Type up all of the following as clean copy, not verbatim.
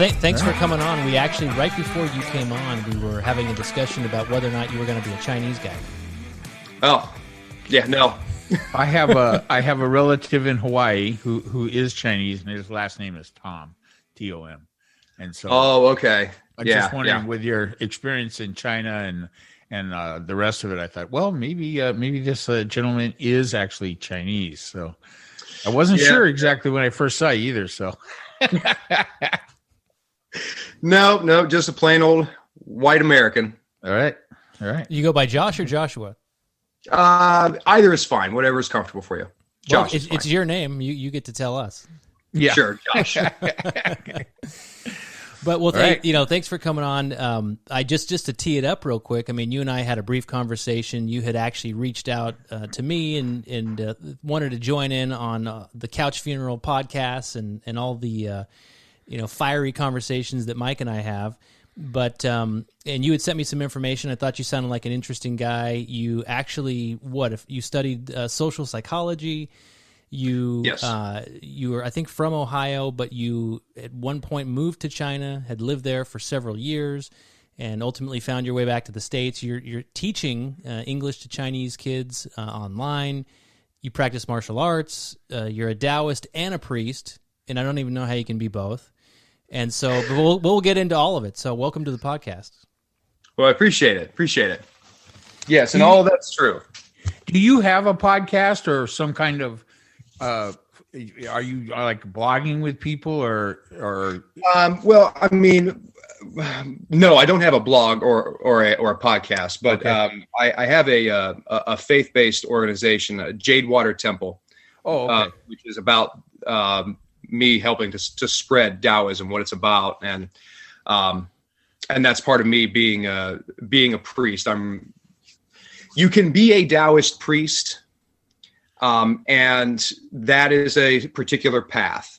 thanks for coming on. We actually, right before you came on, we were having a discussion about whether or not you were going to be a Chinese guy. Oh, yeah, no. I have a relative in Hawaii who is Chinese, and his last name is Tom, Tom, and so. Oh, okay. I'm just wondering, with your experience in China and the rest of it, I thought, well, maybe this gentleman is actually Chinese. So I wasn't sure exactly when I first saw you either. So no, just a plain old white American. All right. You go by Josh or Joshua? Either is fine. Whatever is comfortable for you. Josh, well, it's your name. You get to tell us. Yeah, sure, Josh. But thanks for coming on. I just to tee it up real quick. I mean, you and I had a brief conversation. You had actually reached out to me and wanted to join in on the Couch Funeral podcast and all the fiery conversations that Mike and I have. But and you had sent me some information. I thought you sounded like an interesting guy. You actually, if you studied social psychology? Yes. You were, I think, from Ohio, but you at one point moved to China, had lived there for several years, and ultimately found your way back to the States. You're teaching English to Chinese kids online. You practice martial arts. You're a Taoist and a priest, and I don't even know how you can be both. And so but we'll get into all of it. So welcome to the podcast. Well, I appreciate it. Yes, and all of that's true. Do you have a podcast or some kind of are you like blogging with people or? Well, I mean, no, I don't have a blog or a podcast, but okay. I have a faith-based organization, Jade Water Temple. Oh, okay. Which is about me helping to spread Taoism, what it's about, and that's part of me being a priest. You can be a Taoist priest. And that is a particular path.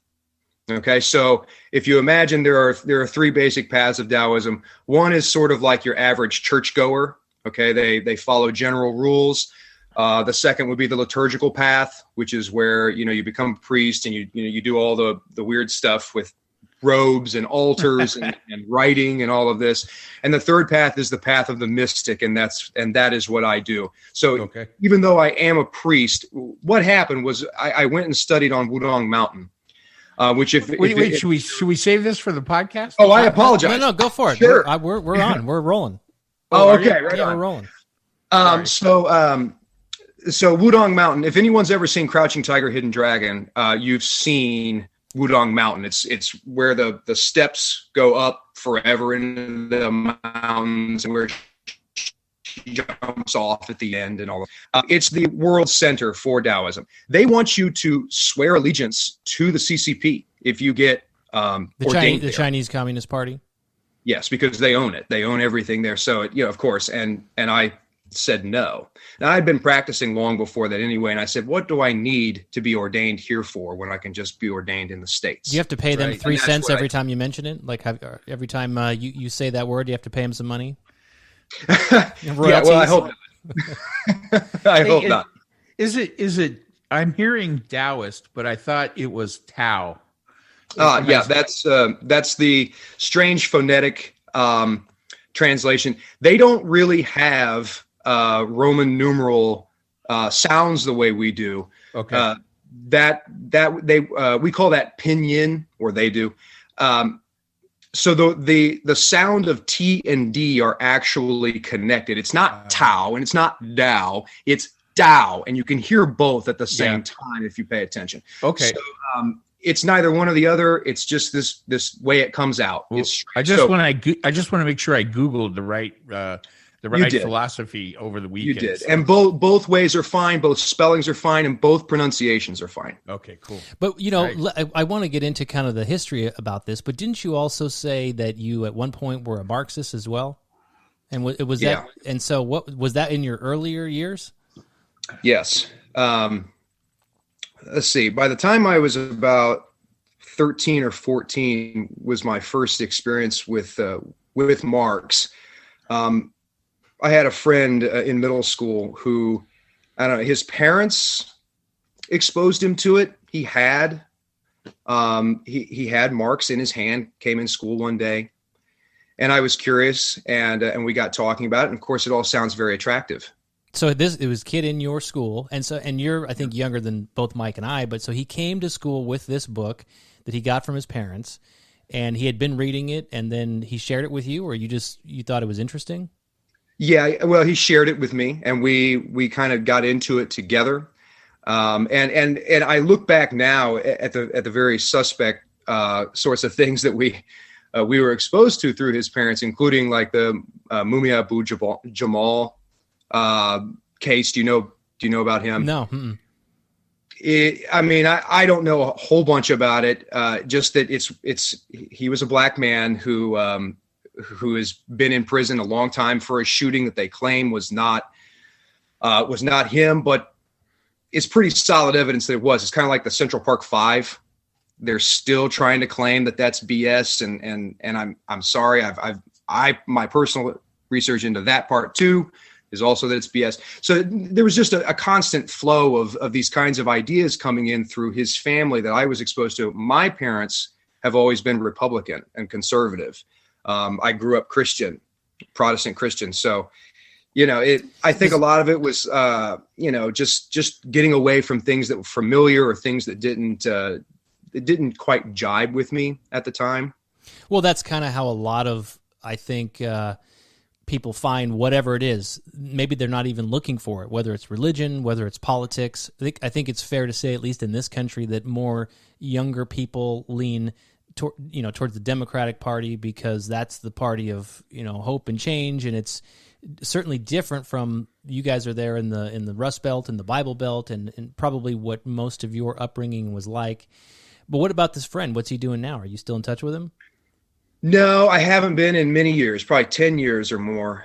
Okay, so if you imagine there are three basic paths of Taoism. One is sort of like your average churchgoer. Okay, they follow general rules. The second would be the liturgical path, which is where you become a priest and you do all the weird stuff with robes and altars and writing and all of this. And the third path is the path of the mystic, and that is what I do. So Even though I am a priest, what happened was I went and studied on Wudong Mountain. Should we save this for the podcast? Oh, I apologize. No, go for it. Sure. We're on. We're rolling. Oh, okay, right on. We're rolling. So Wudong Mountain. If anyone's ever seen Crouching Tiger, Hidden Dragon, you've seen Wudong Mountain. It's where the steps go up forever into the mountains and where she jumps off at the end and all of it's the world center for Taoism. They want you to swear allegiance to the CCP if you get ordained the Chinese Communist Party. Yes, because they own it. They own everything there. So of course, and I said no. Now, I'd been practicing long before that anyway, and I said, what do I need to be ordained here for when I can just be ordained in the States? Do you have to pay them 3 cents every time you mention it? Like every time you say that word, you have to pay them some money? Yeah, well, I hope not. I hope not. Is it? I'm hearing Taoist, but I thought it was Tao. Yeah, that's the strange phonetic translation. They don't really have Roman numeral sounds the way we do. Okay. We call that pinyin, or they do. So the sound of T and D are actually connected. It's not Tao and it's not Dao. It's Dao, and you can hear both at the same time if you pay attention. Okay. So, it's neither one or the other. It's just this way it comes out. Well, I just want to make sure I Googled the right philosophy over the weekend. You did, so. And both ways are fine. Both spellings are fine, and both pronunciations are fine. Okay, cool. But I want to get into kind of the history about this. But didn't you also say that you at one point were a Marxist as well? And was that? And so, what was that in your earlier years? Yes. Let's see. By the time I was about 13 or 14, was my first experience with Marx. I had a friend in middle school who, I don't know, his parents exposed him to it. He had He had Marx in his hand, came in school one day, and I was curious, and we got talking about it. And of course, it all sounds very attractive. So it was a kid in your school, and you're, I think, younger than both Mike and I, but so he came to school with this book that he got from his parents, and he had been reading it, and then he shared it with you, or you thought it was interesting? Yeah, well, he shared it with me, and we kind of got into it together. And I look back now at the very suspect sorts of things that we were exposed to through his parents, including like the Mumia Abu Jamal case. Do you know about him? No. I don't know a whole bunch about it. Just that he was a black man who has been in prison a long time for a shooting that they claim was not him, but it's pretty solid evidence that it was. It's kind of like the Central Park Five. They're still trying to claim that that's BS, and I'm sorry. My personal research into that part too is also that it's BS. So there was just a constant flow of these kinds of ideas coming in through his family that I was exposed to. My parents have always been Republican and conservative. I grew up Christian, Protestant Christian. So, I think a lot of it was, just getting away from things that were familiar or things that didn't quite jibe with me at the time. Well, that's kind of how a lot of, I think, people find whatever it is. Maybe they're not even looking for it, whether it's religion, whether it's politics. I think it's fair to say, at least in this country, that more younger people lean towards the Democratic Party because that's the party of, hope and change, and it's certainly different from you guys are there in the Rust Belt and the Bible Belt and probably what most of your upbringing was like. But what about this friend? What's he doing now? Are you still in touch with him? No, I haven't been in many years, probably 10 years or more.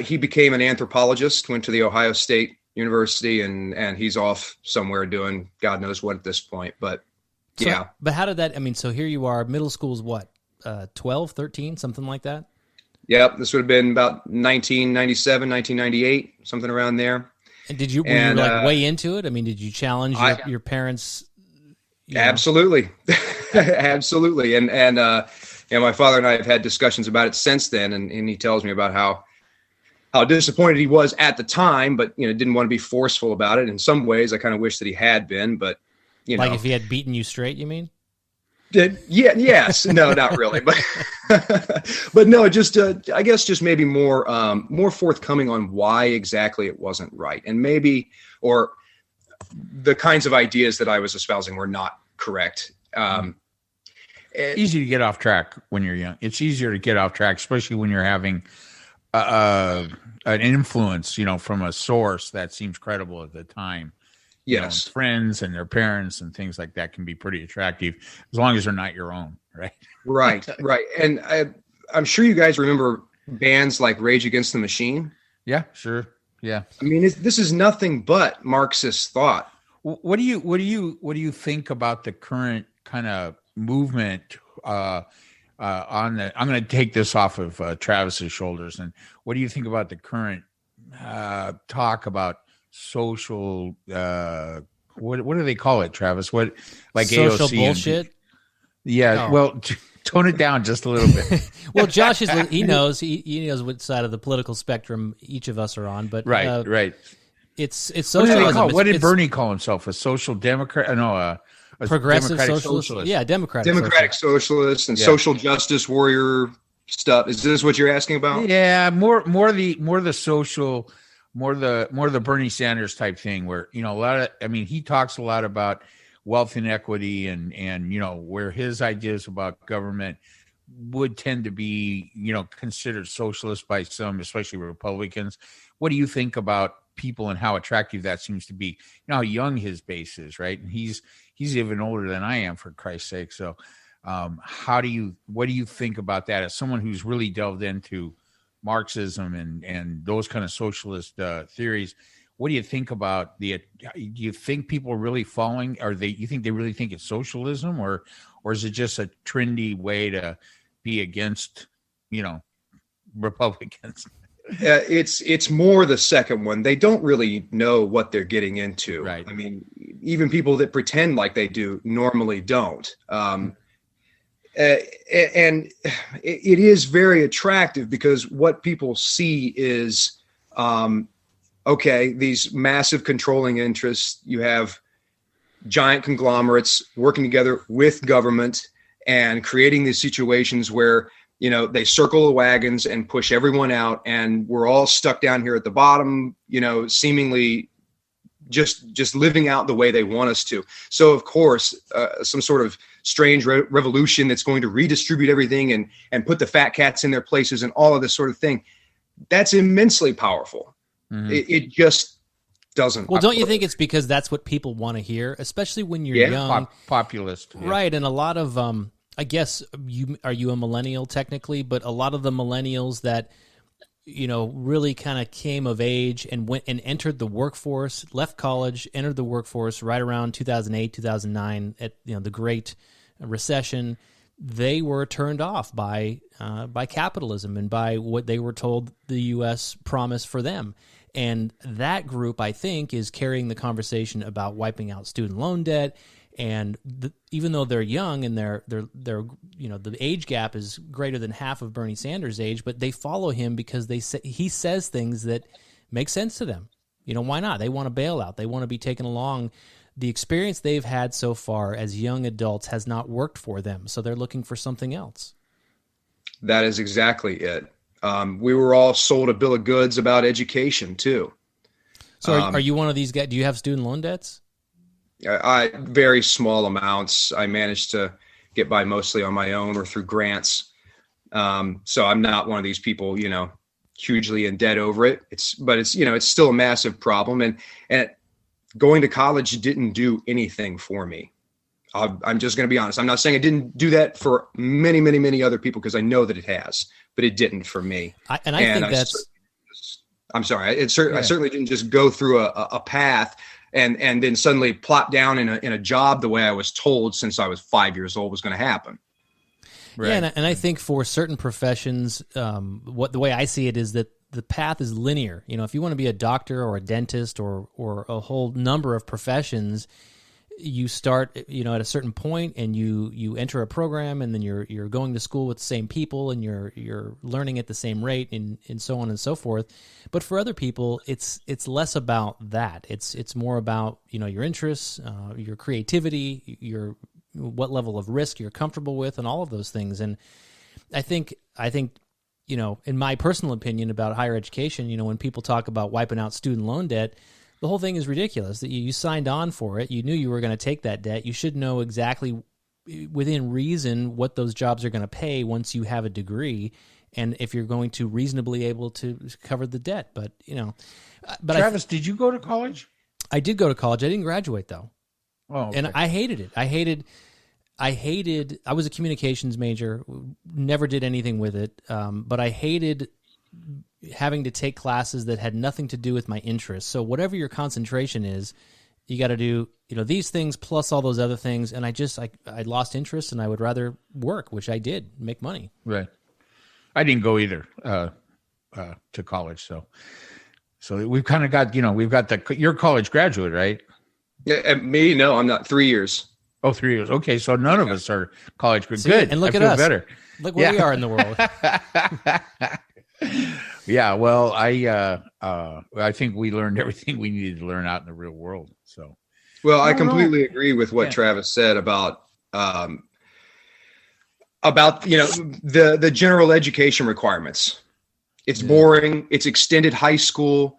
He became an anthropologist, went to the Ohio State University, and he's off somewhere doing God knows what at this point. But yeah. But how did that, so here you are, middle school's what, 12, 13, something like that? Yep, this would have been about 1997, 1998, something around there. And were you like way into it? Did you challenge your parents? Absolutely. Absolutely. And my father and I have had discussions about it since then. And he tells me about how disappointed he was at the time, but, didn't want to be forceful about it. In some ways, I kind of wish that he had been, but, Like if he had beaten you straight, you mean? Yes. No, not really. But, but no, just, I guess just maybe more forthcoming on why exactly it wasn't right. And maybe, or the kinds of ideas that I was espousing were not correct. Easy to get off track when you're young. It's easier to get off track, especially when you're having an influence, from a source that seems credible at the time. Yes. Friends and their parents and things like that can be pretty attractive as long as they're not your own, right? Right. And I'm sure you guys remember bands like Rage Against the Machine. Yeah, sure. Yeah. This is nothing but Marxist thought. What do you think about the current kind of movement I'm going to take this off of Travis's shoulders. And what do you think about the current talk about social, what do they call it, Travis? What, like social AOC bullshit? Yeah. Oh. Well, tone it down just a little bit. Well, Josh he knows what side of the political spectrum each of us are on, but right. It's socialism. What did Bernie call himself? A social democrat? No, a progressive socialist. Yeah, democratic socialist and social justice warrior stuff. Is this what you're asking about? Yeah, more the social, more the Bernie Sanders type thing, where a lot of. He talks a lot about wealth inequity and where his ideas about government would tend to be considered socialist by some, especially Republicans. What do you think about people and how attractive that seems to be? How young his base is, right? And he's even older than I am, for Christ's sake. So what do you think about that as someone who's really delved into Marxism and those kind of socialist theories? What do you think about do you think people are really following, you think they really think it's socialism, or is it just a trendy way to be against, Republicans? It's more the second one. They don't really know what they're getting into. Right. I mean, even people that pretend like they do normally don't. And it is very attractive because what people see is, okay, these massive controlling interests. You have giant conglomerates working together with government and creating these situations where, you know, they circle the wagons and push everyone out, and we're all stuck down here at the bottom, you know, seemingly just living out the way they want us to. So of course, some sort of strange revolution that's going to redistribute everything and put the fat cats in their places and all of this sort of thing, that's immensely powerful. Mm-hmm. It just doesn't. Well, don't you think it's because that's what people want to hear, especially when you're young, populist, right? And a lot of I guess are you a millennial technically, but a lot of the millennials that, you know, really kind of came of age and went and entered the workforce, left college, entered the workforce right around 2008, 2009 at, you know, the Great Recession. They were turned off by capitalism and by what they were told the U.S. promised for them. And that group, I think, is carrying the conversation about wiping out student loan debt. And even though they're young and they're you know, the age gap is greater than half of Bernie Sanders' age, but they follow him because he says things that make sense to them. You know, why not? They want a bailout. They want to be taken along. The experience they've had so far as young adults has not worked for them, so they're looking for something else. That is exactly it. We were all sold a bill of goods about education too. So are you one of these guys? Do you have student loan debts? I very small amounts. I managed to get by mostly on my own or through grants. So I'm not one of these people, you know, hugely in debt over it. But it's, you know, it's still a massive problem. And going to college didn't do anything for me. I'm just going to be honest. I'm not saying it didn't do that for many, many, many other people, because I know that it has, but it didn't for me. I think that's. I'm sorry. I certainly didn't just go through a path and then suddenly plop down in a job the way I was told since I was 5 years old was going to happen. Right. Yeah, and I think for certain professions, the way I see it is that the path is linear. You know, if you want to be a doctor or a dentist or a whole number of professions, you start, you know, at a certain point and you enter a program, and then you're going to school with the same people, and you're learning at the same rate, and so on and so forth. But for other people, it's less about that. It's more about, you know, your interests, your creativity, what level of risk you're comfortable with, and all of those things. And I think, you know, in my personal opinion about higher education, you know, when people talk about wiping out student loan debt, the whole thing is ridiculous. That you signed on for it. You knew you were going to take that debt. You should know exactly, within reason, what those jobs are going to pay once you have a degree, and if you're going to reasonably able to cover the debt. But, you know, Travis, did you go to college? I did go to college. I didn't graduate though. Oh, okay. And I hated it. I was a communications major, never did anything with it, but I hated having to take classes that had nothing to do with my interests. So whatever your concentration is, you got to do, you know, these things plus all those other things. And I lost interest, and I would rather work, which I did, make money. Right. I didn't go either to college. So we've kind of got, you know, you're a college graduate, right? Yeah, me? No, I'm not. 3 years. Oh, 3 years. Okay. So none of us are college graduates. Good. And look I at feel us. Better. Look where we are in the world. Yeah, well, I think we learned everything we needed to learn out in the real world. So, well, I completely agree with what Travis said about you know, the general education requirements. It's boring. It's extended high school.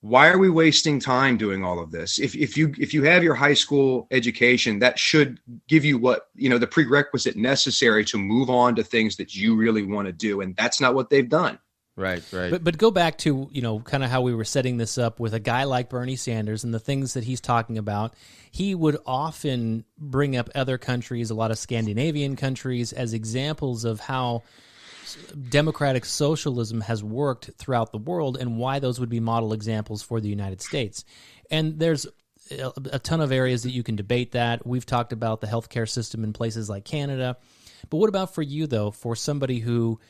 Why are we wasting time doing all of this? If you have your high school education, that should give you what, you know, the prerequisite necessary to move on to things that you really want to do, and that's not what they've done. Right. But go back to, you know, kind of how we were setting this up with a guy like Bernie Sanders and the things that he's talking about. He would often bring up other countries, a lot of Scandinavian countries, as examples of how democratic socialism has worked throughout the world and why those would be model examples for the United States. And there's a ton of areas that you can debate that. We've talked about the healthcare system in places like Canada. But what about for you, though, for somebody who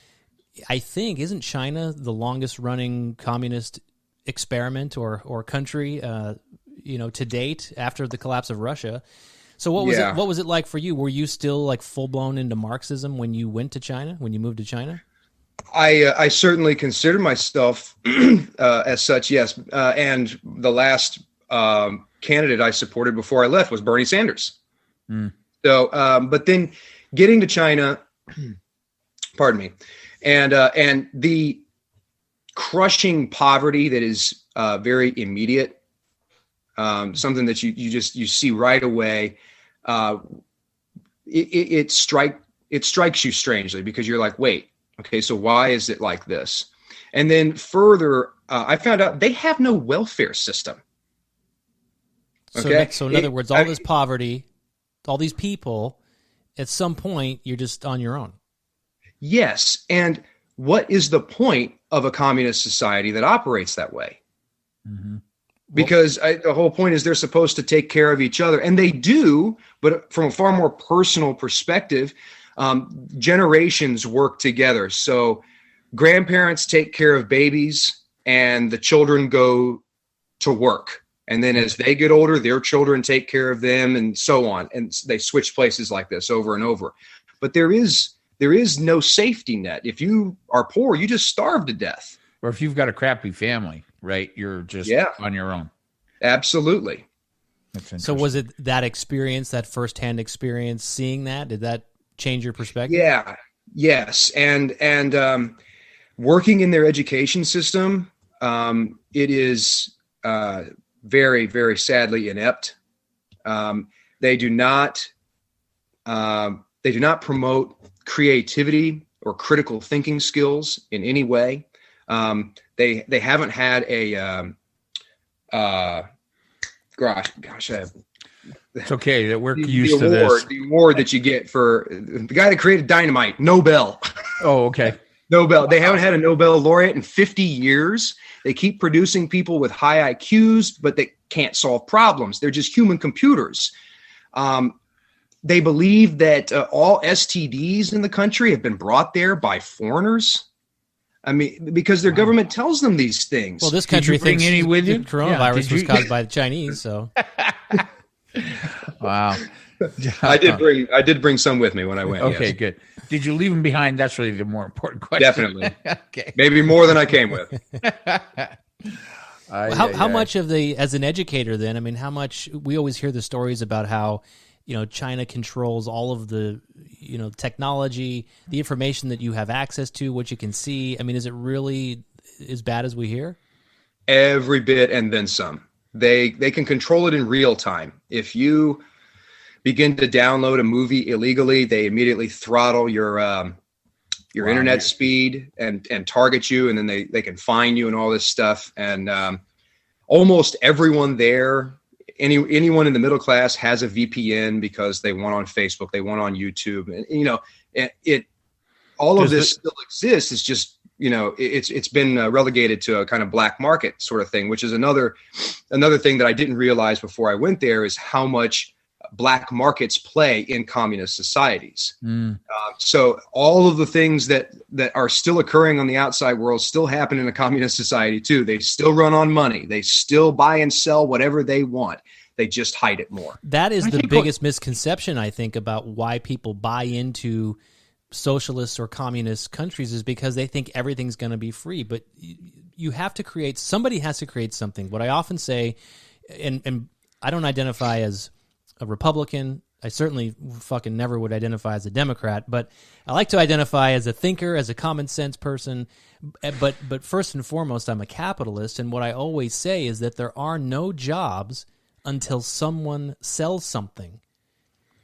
I think, isn't China the longest running communist experiment or country, to date after the collapse of Russia? So what was it like for you? Were you still like full blown into Marxism when you went to China, when you moved to China? I certainly consider myself as such, yes. And the last candidate I supported before I left was Bernie Sanders. So, but then getting to China, pardon me, and the crushing poverty that is very immediate, something that you see right away. It strikes you strangely because you're like, wait, okay, so why is it like this? And then further, I found out they have no welfare system. Okay, so in other words, all this poverty, all these people, at some point, you're just on your own. Yes, and what is the point of a communist society that operates that way? Mm-hmm. Because the whole point is they're supposed to take care of each other, and they do, but from a far more personal perspective, generations work together. So grandparents take care of babies, and the children go to work. And then as they get older, their children take care of them, and so on. And they switch places like this over and over. But there is no safety net. If you are poor, you just starve to death. Or if you've got a crappy family, right, you're just on your own. Absolutely. So was it that experience, that firsthand experience, seeing that? Did that change your perspective? Yeah. Yes. And working in their education system, it is very, very sadly inept. They do not promote creativity or critical thinking skills in any way. They haven't had a it's okay that we're used to this. The award that you get for the guy that created dynamite, Nobel. Oh, okay. Nobel. They haven't had a Nobel laureate in 50 years. They keep producing people with high IQs, but they can't solve problems. They're just human computers. They believe that all STDs in the country have been brought there by foreigners. I mean, because their government tells them these things. Well, this country thinks any with you? Coronavirus was caused by the Chinese. So, wow. I did bring some with me when I went. Okay, yes. Good. Did you leave them behind? That's really the more important question. Definitely. Okay. Maybe more than I came with. How much of as an educator then, I mean, how much, we always hear the stories about how, China controls all of the, technology, the information that you have access to, what you can see. I mean, is it really as bad as we hear? Every bit and then some. They can control it in real time. If you begin to download a movie illegally, they immediately throttle your internet speed and target you, and then they can fine you and all this stuff. And almost everyone there, anyone in the middle class has a VPN because they want on Facebook, they want on YouTube, and all of this still exists. It's just it's been relegated to a kind of black market sort of thing, which is another thing that I didn't realize before I went there is how much black markets play in communist societies. So all of the things that are still occurring on the outside world still happen in a communist society too. They still run on money. They still buy and sell whatever they want. They just hide it more. That is the biggest misconception, I think, about why people buy into socialist or communist countries is because they think everything's going to be free. But you have to somebody has to create something. What I often say, and I don't identify as a Republican. I certainly fucking never would identify as a Democrat, but I like to identify as a thinker, as a common sense person. But first and foremost, I'm a capitalist, and what I always say is that there are no jobs until someone sells something,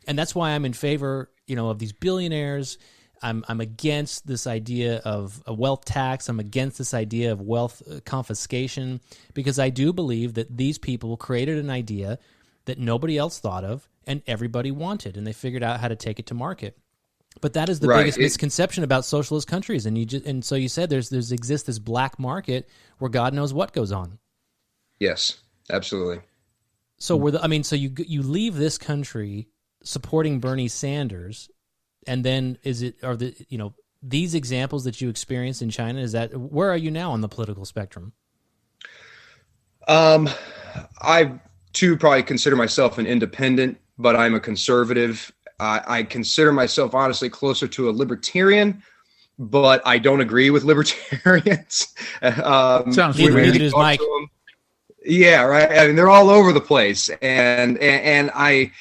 and that's why I'm in favor, of these billionaires. I'm against this idea of a wealth tax. I'm against this idea of wealth confiscation because I do believe that these people created an idea that nobody else thought of and everybody wanted, and they figured out how to take it to market. But that is the biggest misconception about socialist countries. And so you said there's exists this black market where God knows what goes on. Yes, absolutely. So so you leave this country supporting Bernie Sanders, and then these examples that you experienced in China, where are you now on the political spectrum? I too probably consider myself an independent, but I'm a conservative. I consider myself honestly closer to a libertarian, but I don't agree with libertarians. Sounds neither does Mike. Yeah, right. I mean, they're all over the place, and I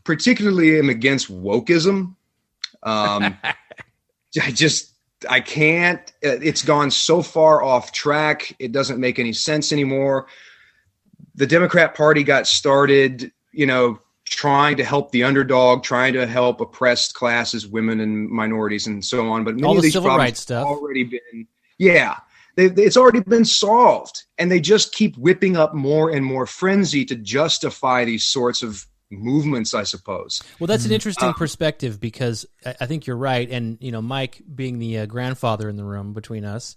particularly am against wokeism. I can't. It's gone so far off track. It doesn't make any sense anymore. The Democrat Party got started, trying to help the underdog, trying to help oppressed classes, women and minorities, and so on. But many all of the these civil problems rights stuff have already been, it's already been solved, and they just keep whipping up more and more frenzy to justify these sorts of movements, I suppose. Well, that's an interesting perspective, because I think you're right. And, Mike being the grandfather in the room between us,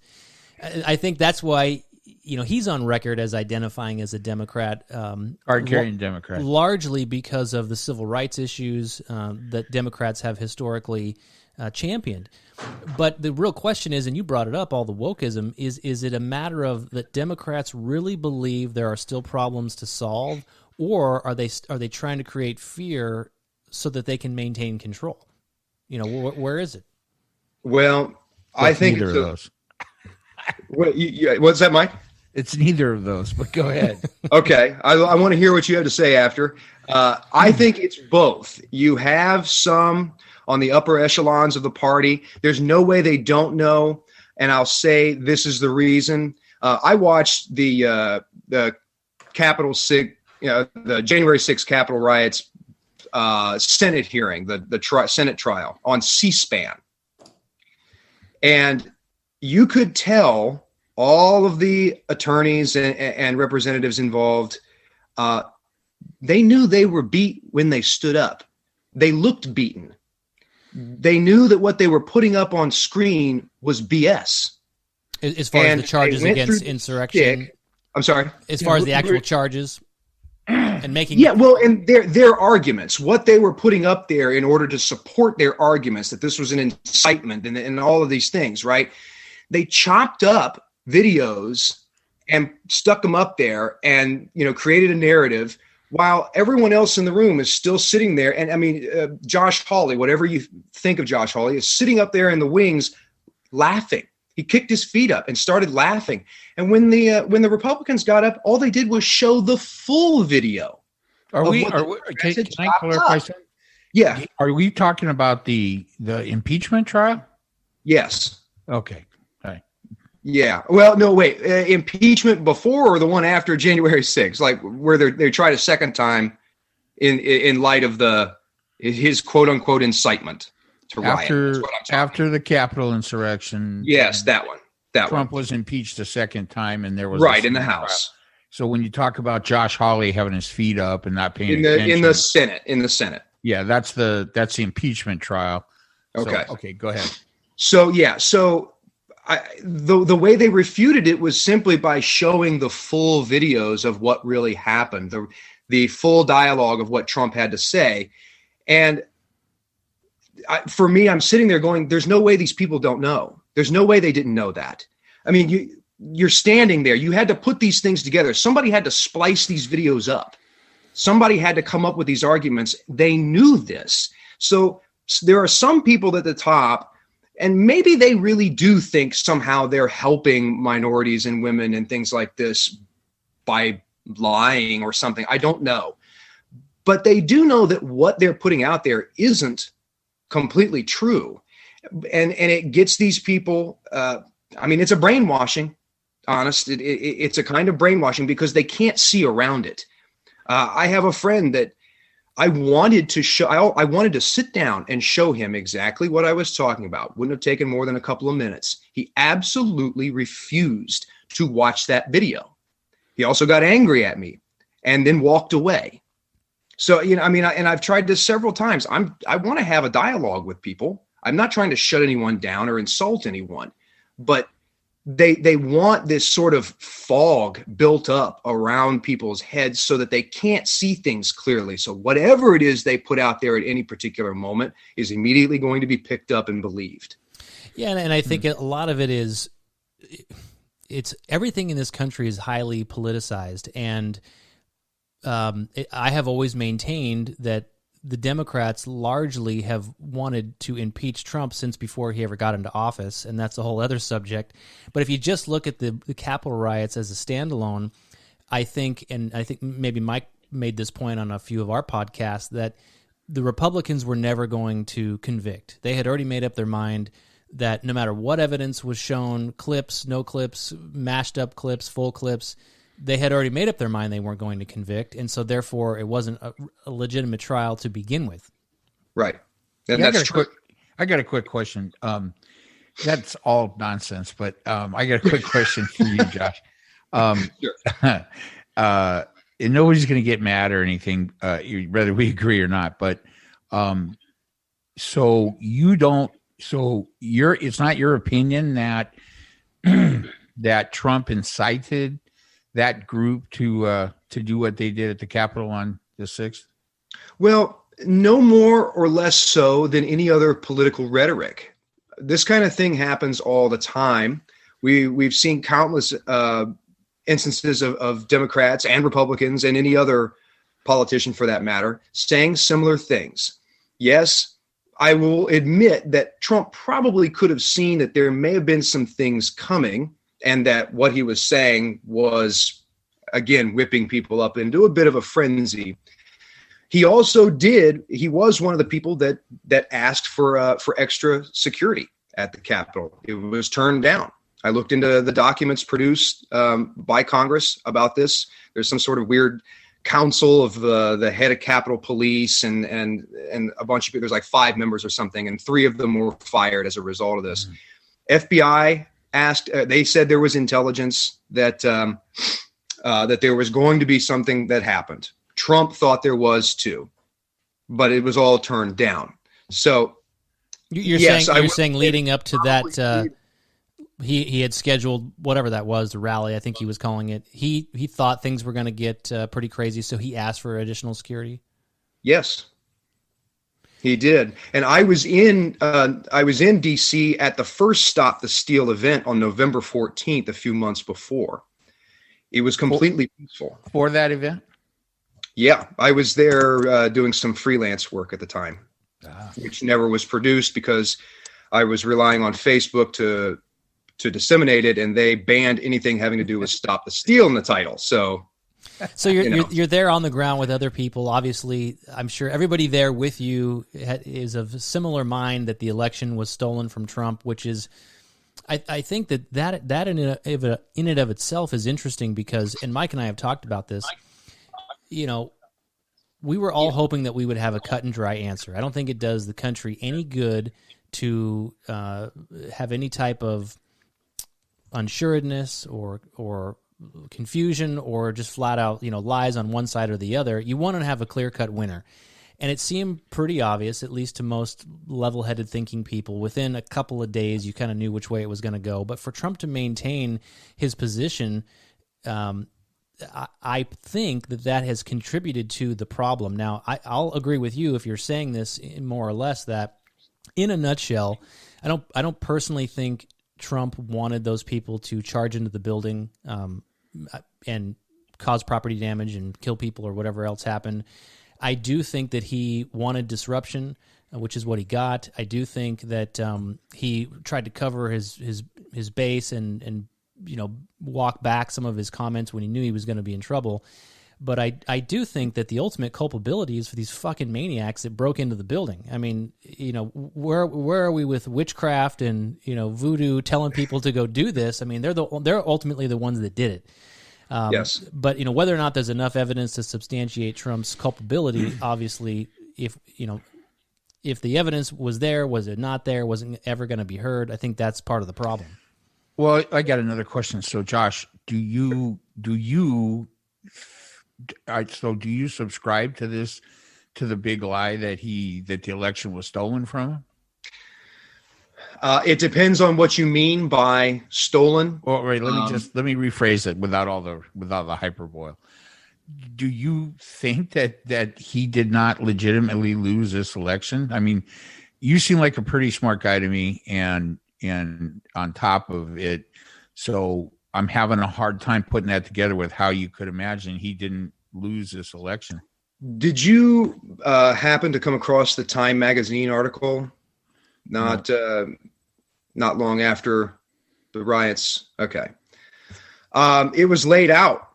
I think that's why, he's on record as identifying as a Democrat. Card-carrying Democrat. Largely because of the civil rights issues that Democrats have historically championed. But the real question is, and you brought it up, all the wokeism, is it a matter of that Democrats really believe there are still problems to solve, or are they trying to create fear so that they can maintain control? Where is it? Well, I think neither of those. What's that, Mike? It's neither of those, but go ahead. Okay. I want to hear what you have to say after. I think it's both. You have some on the upper echelons of the party. There's no way they don't know. And I'll say this is the reason. I watched the Capitol 6, the January 6th Capitol riots Senate hearing, the Senate trial on C-SPAN. And you could tell all of the attorneys and representatives involved, they knew they were beat when they stood up. They looked beaten. They knew that what they were putting up on screen was BS. As far as the charges against insurrection? I'm sorry? As far as the actual charges and making... Yeah, well, and their arguments, what they were putting up there in order to support their arguments, that this was an incitement and all of these things, right? They chopped up videos and stuck them up there and, created a narrative while everyone else in the room is still sitting there. And I mean, Josh Hawley, whatever you think of Josh Hawley, is sitting up there in the wings laughing. He kicked his feet up and started laughing. And when the Republicans got up, all they did was show the full video. Can I clarify something? Yeah. Are we talking about the impeachment trial? Yes. Okay. Yeah. Well, no, wait. Impeachment before or the one after January 6th, like where they tried a second time in light of his quote unquote incitement to riot. After the Capitol insurrection. Yes, that one. Trump was impeached a second time, and there was in the House. Trial. So when you talk about Josh Hawley having his feet up and not paying attention in the Senate. Yeah, that's the impeachment trial. Okay. So, okay, go ahead. So the way they refuted it was simply by showing the full videos of what really happened, the full dialogue of what Trump had to say. And for me, I'm sitting there going, there's no way these people don't know. There's no way they didn't know that. I mean, you're standing there. You had to put these things together. Somebody had to splice these videos up. Somebody had to come up with these arguments. They knew this. So there are some people at the top, and maybe they really do think somehow they're helping minorities and women and things like this by lying or something. I don't know. But they do know that what they're putting out there isn't completely true. And it gets these people, it's a brainwashing, honest. It's a kind of brainwashing because they can't see around it. I have a friend that I wanted to sit down and show him exactly what I was talking about. Wouldn't have taken more than a couple of minutes. He absolutely refused to watch that video. He also got angry at me and then walked away. So, and I've tried this several times. I want to have a dialogue with people. I'm not trying to shut anyone down or insult anyone, but they want this sort of fog built up around people's heads so that they can't see things clearly. So whatever it is they put out there at any particular moment is immediately going to be picked up and believed. Yeah, and I think a lot of it is, it's everything in this country is highly politicized, and I have always maintained that the Democrats largely have wanted to impeach Trump since before he ever got into office, and that's a whole other subject. But if you just look at the Capitol riots as a standalone, I think maybe Mike made this point on a few of our podcasts, that the Republicans were never going to convict. They had already made up their mind that no matter what evidence was shown, clips, no clips, mashed up clips, full clips, they had already made up their mind they weren't going to convict, and so therefore it wasn't a legitimate trial to begin with. Right. And that's true. I got a quick question. That's all nonsense, but I got a quick question for you, Josh. Sure. And nobody's going to get mad or anything, whether we agree or not. But it's not your opinion that that Trump incited that group to do what they did at the Capitol on the 6th? Well, no more or less so than any other political rhetoric. This kind of thing happens all the time. We've seen countless instances of Democrats and Republicans and any other politician for that matter saying similar things. Yes, I will admit that Trump probably could have seen that there may have been some things coming, and that what he was saying was, again, whipping people up into a bit of a frenzy. He also he was one of the people that asked for extra security at the Capitol. It was turned down. I looked into the documents produced by Congress about this. There's some sort of weird council of the head of Capitol Police and a bunch of people. There's like 5 members or something, and 3 of them were fired as a result of this. Mm-hmm. FBI asked. They said there was intelligence that that there was going to be something that happened. Trump thought there was too, but it was all turned down. So you're saying leading up to that. He had scheduled whatever that was, the rally, I think he was calling it. He thought things were going to get pretty crazy, so he asked for additional security. Yes, he did. And I was in D.C. at the first Stop the Steal event on November 14th, a few months before. It was completely peaceful. For that event? Yeah, I was there doing some freelance work at the time, which never was produced because I was relying on Facebook to disseminate it, and they banned anything having to do with Stop the Steal in the title. So you're there on the ground with other people. Obviously, I'm sure everybody there with you is of a similar mind that the election was stolen from Trump, which is, I think that in and of itself is interesting because, and Mike and I have talked about this, we were all hoping that we would have a cut and dry answer. I don't think it does the country any good to have any type of unsuredness or confusion or just flat out, lies on one side or the other. You want to have a clear-cut winner. And it seemed pretty obvious, at least to most level-headed thinking people. Within a couple of days, you kind of knew which way it was going to go. But for Trump to maintain his position, I think that has contributed to the problem. Now, I'll agree with you if you're saying this more or less that, in a nutshell, I don't personally think Trump wanted those people to charge into the building and cause property damage and kill people or whatever else happened. I do think that he wanted disruption, which is what he got. I do think that he tried to cover his base and walk back some of his comments when he knew he was going to be in trouble. But I do think that the ultimate culpability is for these fucking maniacs that broke into the building. I mean, where are we with witchcraft and voodoo telling people to go do this? I mean, they're ultimately the ones that did it. Yes. But whether or not there's enough evidence to substantiate Trump's culpability, obviously, if the evidence was there, was it not there, wasn't ever going to be heard? I think that's part of the problem. Well, I got another question. So, Josh, do you subscribe to this, to the big lie that the election was stolen from him? It depends on what you mean by stolen. Well, wait, let me rephrase it without the hyperbole. Do you think that he did not legitimately lose this election? I mean, you seem like a pretty smart guy to me, and and on top of it. So I'm having a hard time putting that together with how you could imagine he didn't lose this election. Did you happen to come across the Time magazine article? Not long after the riots. Okay. It was laid out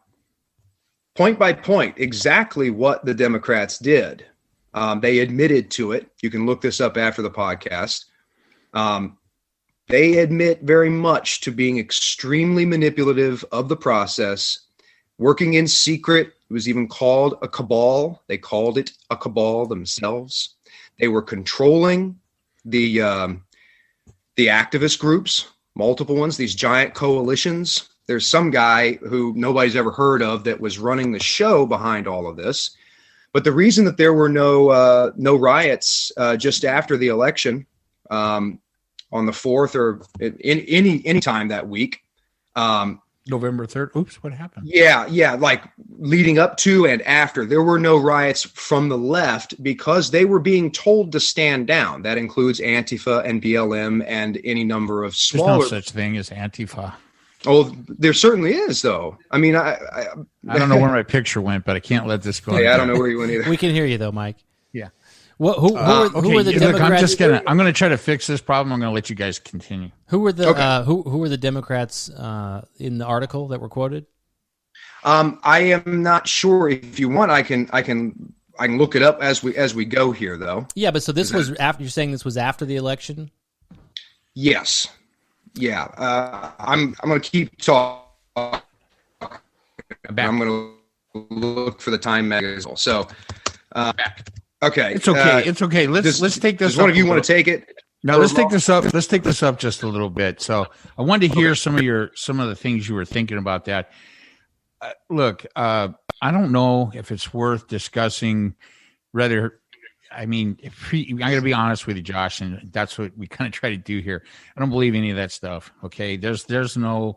point by point exactly what the Democrats did. They admitted to it. You can look this up after the podcast. They admit very much to being extremely manipulative of the process, working in secret. It was even called a cabal. They called it a cabal themselves. They were controlling the activist groups, multiple ones, these giant coalitions. There's some guy who nobody's ever heard of that was running the show behind all of this. But the reason that there were no riots just after the election on the 4th or in any time that week. November 3rd. Oops, what happened? Yeah. Like leading up to and after, there were no riots from the left because they were being told to stand down. That includes Antifa and BLM and any number of smaller. There's no such thing as Antifa. Oh, there certainly is, though. I mean, I don't know where my picture went, but I can't let this go. Yeah, I don't know where you went either. We can hear you though, Mike. Yeah. Well, who were the Democrats? Look, I'm gonna try to fix this problem. I'm gonna let you guys continue. Who were the who were the Democrats in the article that were quoted? I am not sure. If you want, I can look it up as we go here, though. Yeah, but so this was after. You're saying this was after the election? Yes. Yeah. I'm going to keep talking. I'm going to look for the Time magazine. So, okay. It's okay. It's okay. Let's take this. Does one of you want to take it? No, let's take this up. Let's take this up just a little bit. So I wanted to hear some of the things you were thinking about that. Look, I don't know if it's worth discussing. I'm going to be honest with you, Josh, and that's what we kind of try to do here. I don't believe any of that stuff. Okay, there's no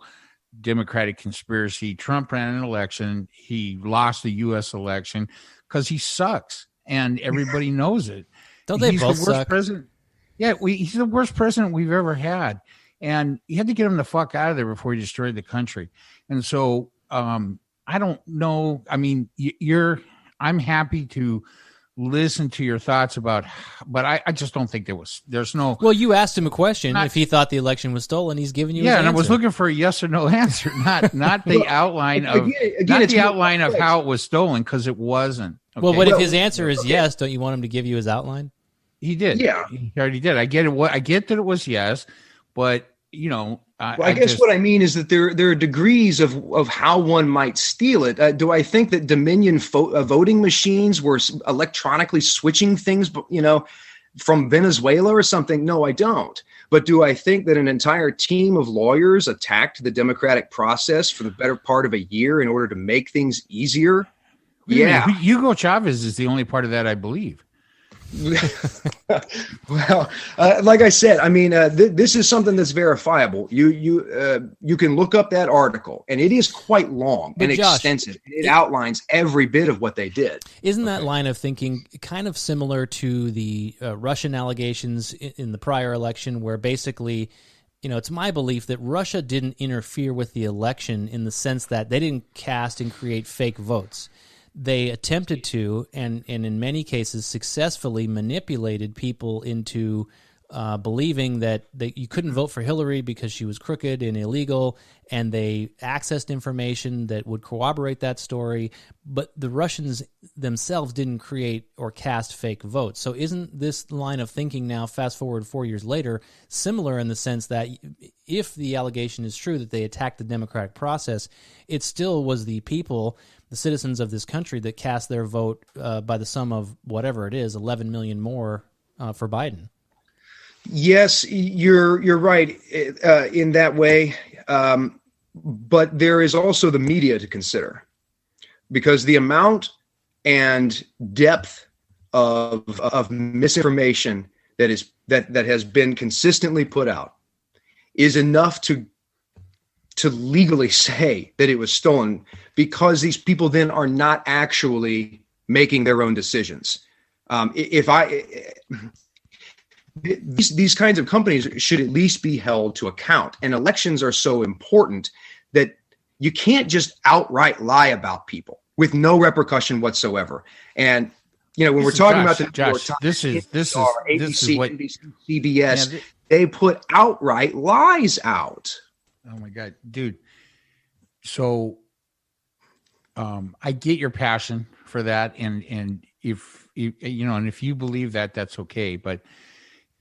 Democratic conspiracy. Trump ran an election. He lost the U.S. election because he sucks, and everybody knows it. Don't they He's both the worst suck? president. Yeah, he's the worst president we've ever had, and you had to get him the fuck out of there before he destroyed the country. And so, I don't know. I mean, I'm happy to listen to your thoughts about, but I just don't think there's no. Well, you asked him a question if he thought the election was stolen. He's giving you his and answer. I was looking for a yes or no answer, not the outline of outline of how it was stolen, because it wasn't. Okay? Well, but if his answer is yes, don't you want him to give you his outline? He did. Yeah, he already did. I get it. I get that it was yes, but I guess what I mean is that there are degrees of how one might steal it. Do I think that Dominion voting machines were electronically switching things, from Venezuela or something? No, I don't. But do I think that an entire team of lawyers attacked the democratic process for the better part of a year in order to make things easier? Yeah. Hugo Chavez is the only part of that, I believe. Well, like I said, I mean, this is something that's verifiable. You can look up that article, and it is quite long and extensive. It outlines every bit of what they did. Isn't that line of thinking kind of similar to the Russian allegations in the prior election, where basically, it's my belief that Russia didn't interfere with the election in the sense that they didn't cast and create fake votes. They attempted to, and in many cases successfully manipulated people into believing that you couldn't vote for Hillary because she was crooked and illegal, and they accessed information that would corroborate that story. But the Russians themselves didn't create or cast fake votes. So isn't this line of thinking now, fast forward 4 years later, similar in the sense that if the allegation is true that they attacked the democratic process, it still was the people, the citizens of this country, that cast their vote by the sum of whatever it is, 11 million more for Biden? Yes, you're right in that way, but there is also the media to consider, because the amount and depth of misinformation that has been consistently put out is enough to legally say that it was stolen, because these people then are not actually making their own decisions. these kinds of companies should at least be held to account. And elections are so important that you can't just outright lie about people with no repercussion whatsoever. And when we're talking about the New York Times, this is ABC, what NBC, CBS, they put outright lies out. Oh my God, dude. So I get your passion for that, and if you believe that, that's okay. But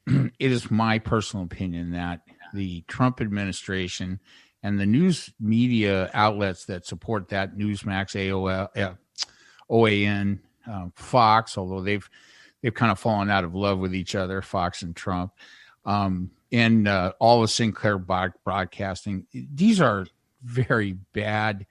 it is my personal opinion that the Trump administration and the news media outlets that support that, Newsmax, AOL, OAN, Fox, although they've kind of fallen out of love with each other, Fox and Trump, and all of Sinclair Broadcasting. These are very bad,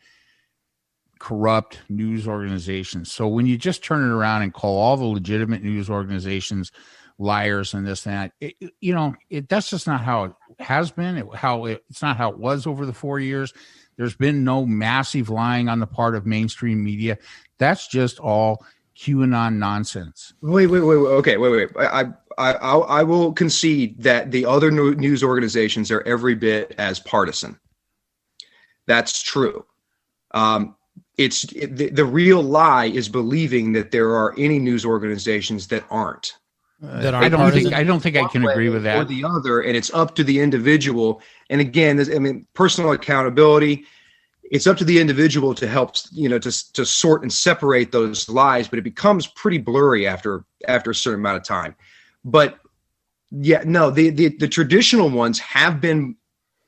corrupt news organizations. So when you just turn it around and call all the legitimate news organizations liars and this and that, that's just not how it has been. It's not how it was over the 4 years. There's been no massive lying on the part of mainstream media. That's just all QAnon nonsense. Wait. Okay, wait. I will concede that the other news organizations are every bit as partisan. That's true. The real lie is believing that there are any news organizations that aren't. I don't think I can agree with that. Or the other, and it's up to the individual. And again, personal accountability. It's up to the individual to help, to sort and separate those lies, but it becomes pretty blurry after a certain amount of time. But the traditional ones have been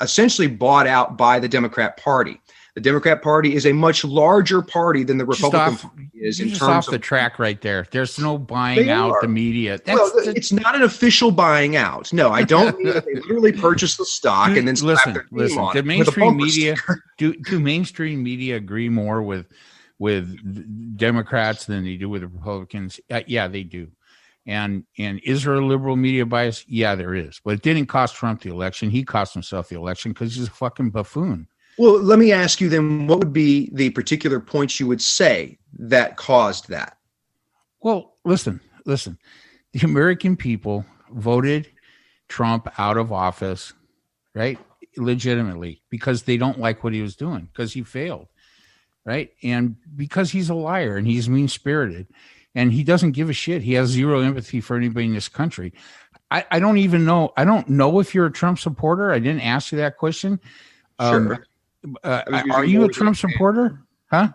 essentially bought out by the Democrat Party. The Democrat Party is a much larger party than the Republican Party is. You're just off the track right there. There's no buying out the media. It's not an official buying out. No, I don't mean that they literally purchase the stock and then slap their name on it. Mainstream media do mainstream media agree more with Democrats than they do with the Republicans? Yeah, they do. And is there a liberal media bias? Yeah, there is. But it didn't cost Trump the election. He cost himself the election because he's a fucking buffoon. Well, let me ask you then, what would be the particular points you would say that caused that? Well, listen. The American people voted Trump out of office, right? Legitimately, because they don't like what he was doing, because he failed, right? And because he's a liar and he's mean-spirited and he doesn't give a shit. He has zero empathy for anybody in this country. I don't even know. I don't know if you're a Trump supporter. I didn't ask you that question. Sure. Are you a Trump supporter? Huh?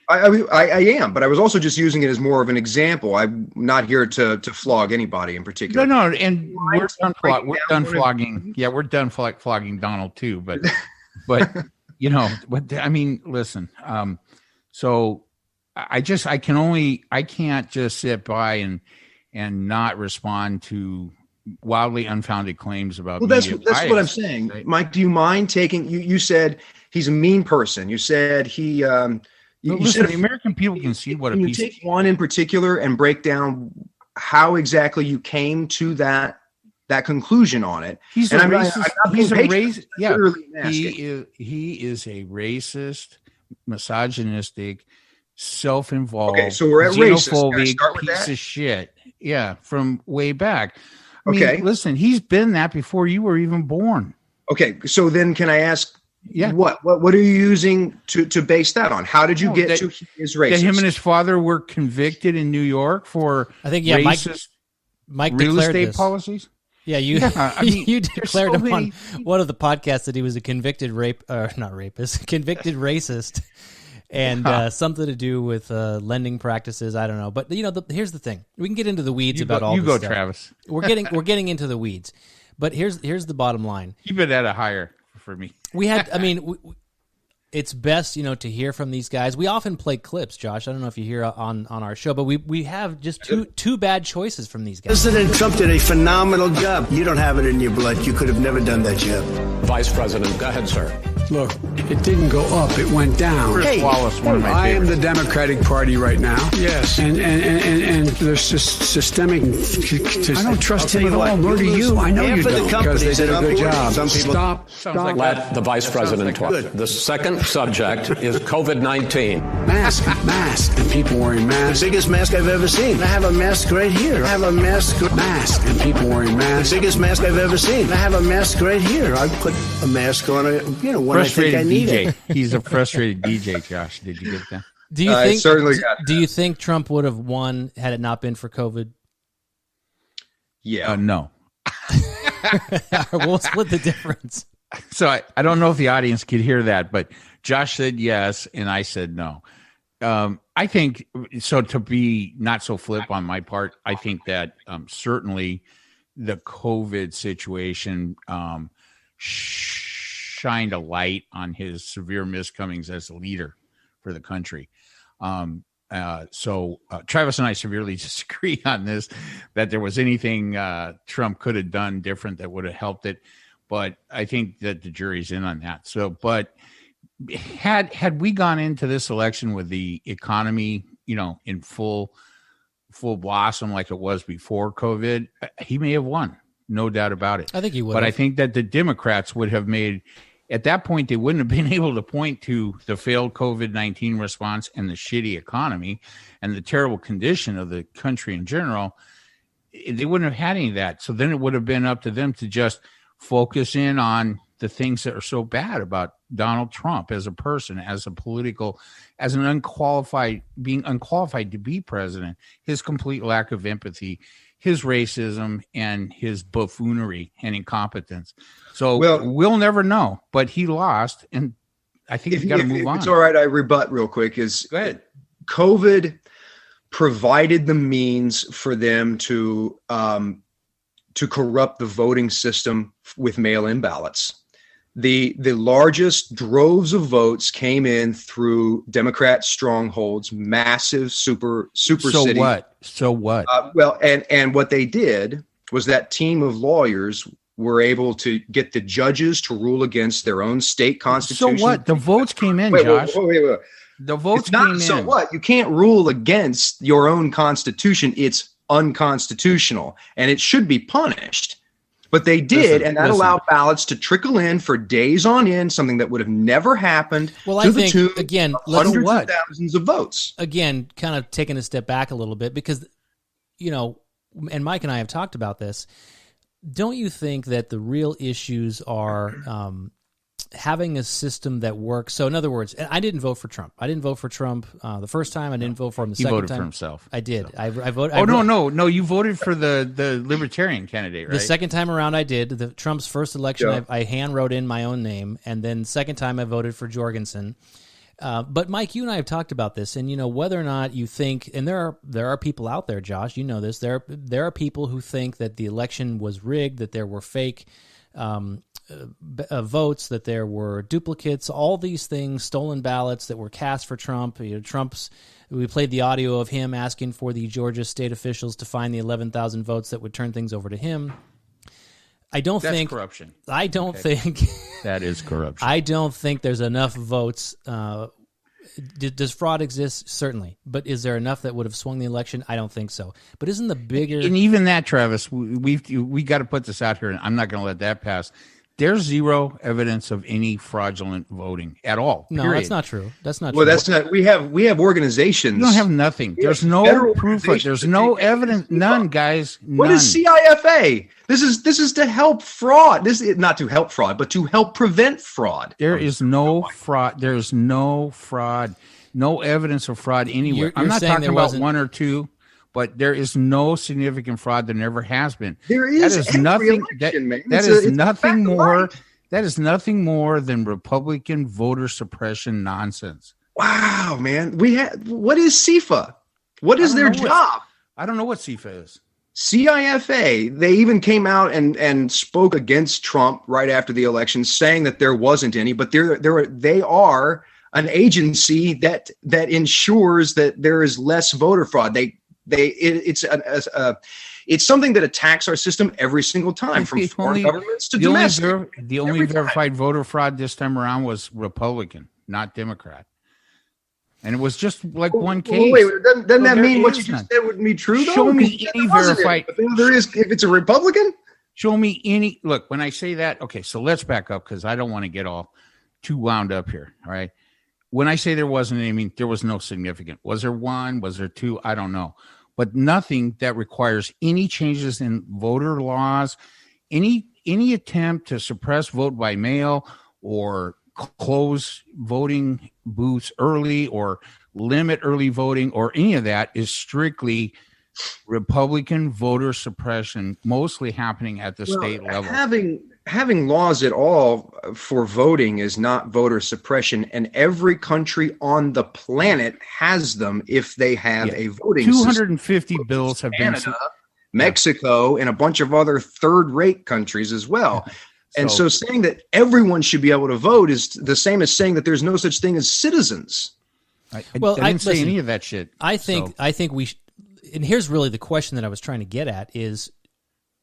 I am, but I was also just using it as more of an example. I'm not here to flog anybody in particular. No, and we're done flogging. Yeah, we're done flogging Donald too. But I mean, listen. So I can't just sit by and not respond to wildly unfounded claims about. Well, that's what I'm saying, right? Mike. Do you mind taking? You said he's a mean person. You said he. Listen, the American people can see what a piece. Can you take one in particular and break down how exactly you came to that conclusion on it? He's a racist. He's a racist. Yeah, he is a racist, misogynistic, self-involved, okay, so we're at xenophobic piece of shit. Yeah, from way back. I mean, listen, he's been that before you were even born. Okay, so then can I ask, what are you using to base that on? How did you get to his racist? That him and his father were convicted in New York for racist Mike real estate this. Policies? Yeah, you declared him on one of the podcasts that he was a convicted convicted racist. And something to do with lending practices. I don't know, but here's the thing: we can get into the weeds about all. You this go, stuff. Travis. We're getting into the weeds, but here's the bottom line. Keep it at a higher for me. It's best to hear from these guys. We often play clips, Josh. I don't know if you hear on our show, but we have just two bad choices from these guys. President Trump did a phenomenal job. You don't have it in your blood. You could have never done that job. Vice President, go ahead, sir. Look, it didn't go up, it went down. Chris Wallace, one of my I am favorites. the Democratic Party right now. Yes. And there's just systemic. I don't trust him at all, nor do you. I know you don't, because they did a good job. Some people Stop. let the vice president talk. The second subject is COVID-19. Mask, and people wearing masks. The biggest mask I've ever seen. I have a mask right here. I have a mask, and people wearing masks. the biggest mask I've ever seen. I have a mask right here. I put a mask on, when I think I need it. He's a frustrated DJ, Josh. Did you get that? Do you I think? certainly got Do you think Trump would have won had it not been for COVID? Yeah. No. We'll split the difference. So I don't know if the audience could hear that, but Josh said yes, and I said no. I think so. To be not so flip on my part, I think that certainly the COVID situation shined a light on his severe miscomings as a leader for the country. So Travis and I severely disagree on this, that there was anything Trump could have done different that would have helped it. But I think that the jury's in on that. So, but had we gone into this election with the economy, in full blossom like it was before COVID, he may have won, no doubt about it. I think he would. But I think that the Democrats would have made, at that point, they wouldn't have been able to point to the failed COVID-19 response and the shitty economy and the terrible condition of the country in general. They wouldn't have had any of that. So then it would have been up to them to just focus in on the things that are so bad about Donald Trump as a person, as an being unqualified to be president, his complete lack of empathy, his racism, and his buffoonery and incompetence. So we'll never know, but he lost, and I think we've got to move on. It's all right. I rebut real quick. Go ahead. COVID provided the means for them to corrupt the voting system with mail-in ballots. The largest droves of votes came in through Democrat strongholds, massive super city. So what? And what they did was that team of lawyers were able to get the judges to rule against their own state constitution. So what? The votes came in, Josh. Wait. The votes came in. So what? You can't rule against your own constitution. It's unconstitutional, and it should be punished. But they did, and that allowed ballots to trickle in for days on end, something that would have never happened. Well, I think, again, hundreds of thousands of votes. Again, kind of taking a step back a little bit, because, and Mike and I have talked about this. Don't you think that the real issues are having a system that works? So, in other words, I didn't vote for Trump. I didn't vote for Trump the first time. I didn't vote for him the second time. He voted for himself. I did. So. I voted. No. You voted for the Libertarian candidate, right? The second time around, I did. Trump's first election, I hand wrote in my own name, and then second time I voted for Jorgensen. But Mike, you and I have talked about this, and whether or not you think, and there are people out there, Josh, you know this. There are people who think that the election was rigged, that there were fake votes, that there were duplicates, all these things, stolen ballots that were cast for Trump. We played the audio of him asking for the Georgia state officials to find the 11,000 votes that would turn things over to him. That's corruption. I don't think that is corruption. I don't think there's enough votes. Does fraud exist? Certainly. But is there enough that would have swung the election? I don't think so. But isn't the bigger... And even that, Travis, we got to put this out here, and I'm not going to let that pass. There's zero evidence of any fraudulent voting at all. No, period. That's not true. That's not well, true. That's not. We have organizations. You don't have nothing. There's no proof. There's no evidence. None, guys. None. What is CIFA? This is to help fraud. This is not to help fraud, but to help prevent fraud. There is no fraud. There's no fraud. No evidence of fraud anywhere. I'm not talking about one or two, but there is no significant fraud. There never has been. There is. That is nothing. That is nothing more. That is nothing more than Republican voter suppression nonsense. Wow, man. What is CIFA? What is their job? I don't know what CIFA is. CIFA, they even came out and spoke against Trump right after the election, saying that there wasn't any, but they are an agency that It's something that attacks our system every single time, from foreign governments to domestic. The only verified voter fraud this time around was Republican, not Democrat. And it was just like one case. Wait, doesn't that mean what you just said wouldn't be true, though? Show me any verified. There is, if it's a Republican? Show me any. Look, when I say that, okay, so let's back up because I don't want to get all too wound up here, all right? When I say there wasn't any, I mean, there was no significant. Was there one? Was there two? I don't know. But nothing that requires any changes in voter laws, any attempt to suppress vote by mail or close voting booths early or limit early voting or any of that is strictly Republican voter suppression, mostly happening at the state level. Having laws at all for voting is not voter suppression, and every country on the planet has them if they have a voting 250 system. bills have Canada, been Mexico, and a bunch of other third-rate countries as well. And so saying that everyone should be able to vote is the same as saying that there's no such thing as citizens. I didn't say any of that shit. I think we and here's really the question that I was trying to get at is,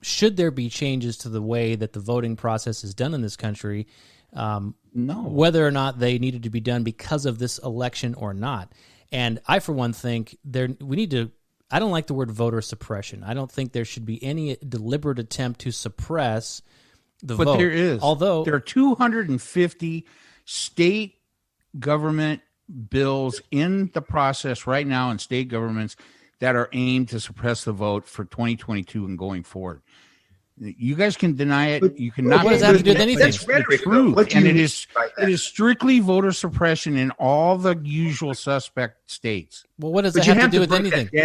should there be changes to the way that the voting process is done in this country? No. Whether or not they needed to be done because of this election or not. And I, for one, think we need to. I don't like the word voter suppression. I don't think there should be any deliberate attempt to suppress the vote. But there is. Although there are 250 state government bills in the process right now in state governments that are aimed to suppress the vote for 2022 and going forward. You guys can deny it. You cannot. What does that have to do with anything? That's rhetoric, truth. And it is strictly voter suppression in all the usual suspect states. Well, what does that have to do with anything? You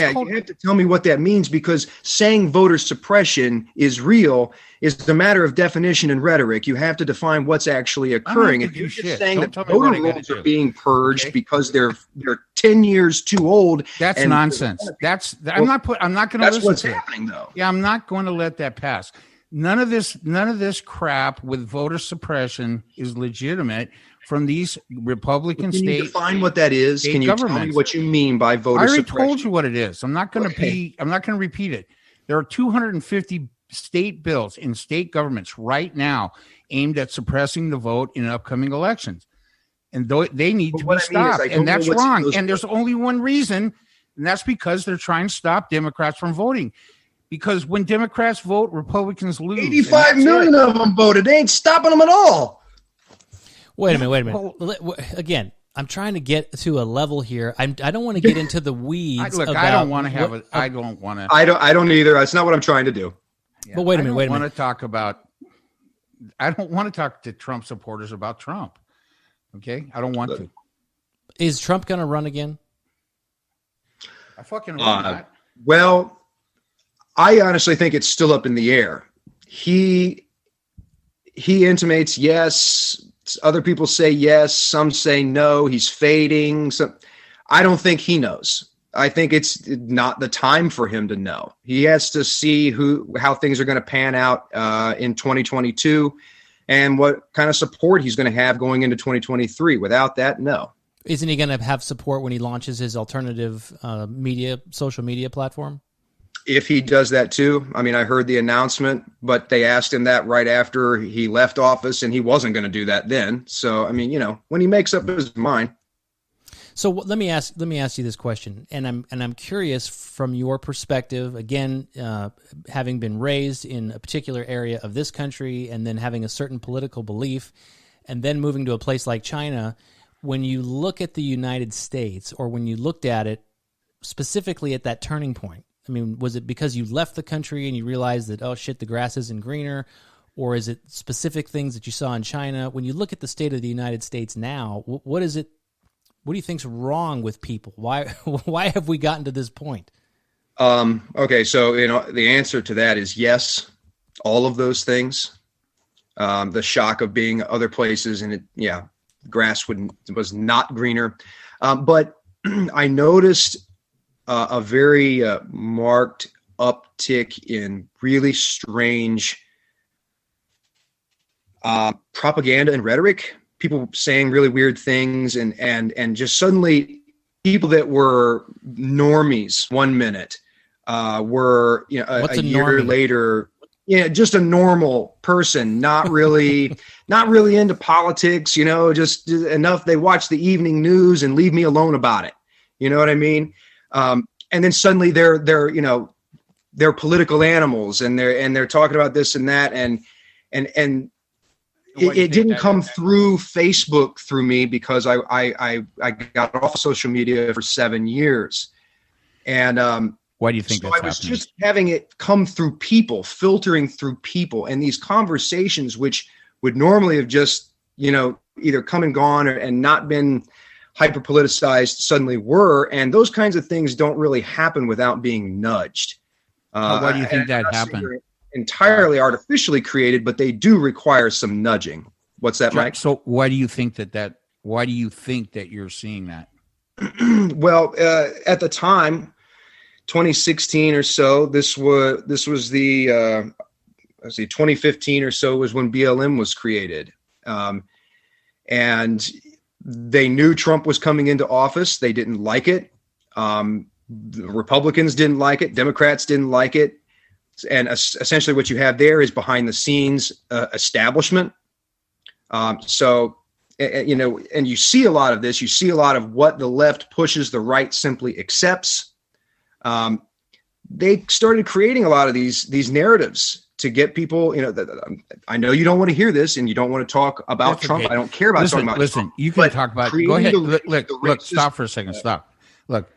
have to tell me what that means, because saying voter suppression is real is a matter of definition and rhetoric. You have to define what's actually occurring. If you're just saying that voter rolls are being purged because they're 10 years too old, that's nonsense. I'm not going to listen that's what's to happening, though. Yeah, I'm not going to let that pass. None of this crap with voter suppression is legitimate from these Republican Can state. you define what that is? Can you tell me what you mean by voter suppression? I already told you what it is. I'm not going to repeat it. There are 250 state bills in state governments right now aimed at suppressing the vote in upcoming elections, and they need to be stopped. And that's wrong. And there's only one reason, and that's because they're trying to stop Democrats from voting. Because when Democrats vote, Republicans lose. 85 million of them voted. They ain't stopping them at all. Wait a minute. Again, I'm trying to get to a level here. I don't want to get into the weeds. I don't want to have it. I don't want to. I don't either. That's not what I'm trying to do. Yeah, but wait a minute. I don't want to talk to Trump supporters about Trump. Okay, I don't want to. Is Trump going to run again? I fucking hope not. Well, I honestly think it's still up in the air. He intimates yes. Other people say yes. Some say no. He's fading. So I don't think he knows. I think it's not the time for him to know. He has to see how things are going to pan out in 2022 and what kind of support he's going to have going into 2023. Without that, no. Isn't he going to have support when he launches his alternative social media platform? If he does that too. I mean, I heard the announcement, but they asked him that right after he left office, and he wasn't going to do that then. So, I mean, when he makes up his mind. So let me ask you this question, and I'm curious from your perspective. Again, having been raised in a particular area of this country, and then having a certain political belief, and then moving to a place like China, when you look at the United States, or when you looked at it specifically at that turning point, I mean, was it because you left the country and you realized that, oh shit, the grass isn't greener? Or is it specific things that you saw in China? When you look at the state of the United States now, what is it? What do you think's wrong with people? Why have we gotten to this point? Okay, so the answer to that is yes, all of those things. The shock of being other places, and grass was not greener. But I noticed a very marked uptick in really strange propaganda and rhetoric. People saying really weird things, and just suddenly people that were normies one minute were, a year later, just a normal person, not really into politics, just enough. They watch the evening news and leave me alone about it. You know what I mean? And then suddenly they're political animals, and they're talking about this and that. And it didn't come through Facebook through me, because I got off of social media for 7 years. And, why do you think so that's I was happening? Just having it come through people, filtering through people, and these conversations, which would normally have just, either come and gone and not been hyper politicized, suddenly were. And those kinds of things don't really happen without being nudged. Why do you think that happened? Entirely artificially created, but they do require some nudging. What's that, Mike? So why do you think why do you think that you're seeing that? Well, at the time, 2016 or so, this was the 2015 or so was when BLM was created. And they knew Trump was coming into office. They didn't like it. The Republicans didn't like it. Democrats didn't like it. And essentially what you have there is behind the scenes establishment. So, and you see a lot of this. You see a lot of what the left pushes, the right simply accepts. They started creating a lot of these narratives to get people, I know you don't want to hear this and you don't want to talk about That's Trump. okay. I don't care about talking about Listen, Trump. you can talk about, go ahead. Look, stop for a second. Stop. Look,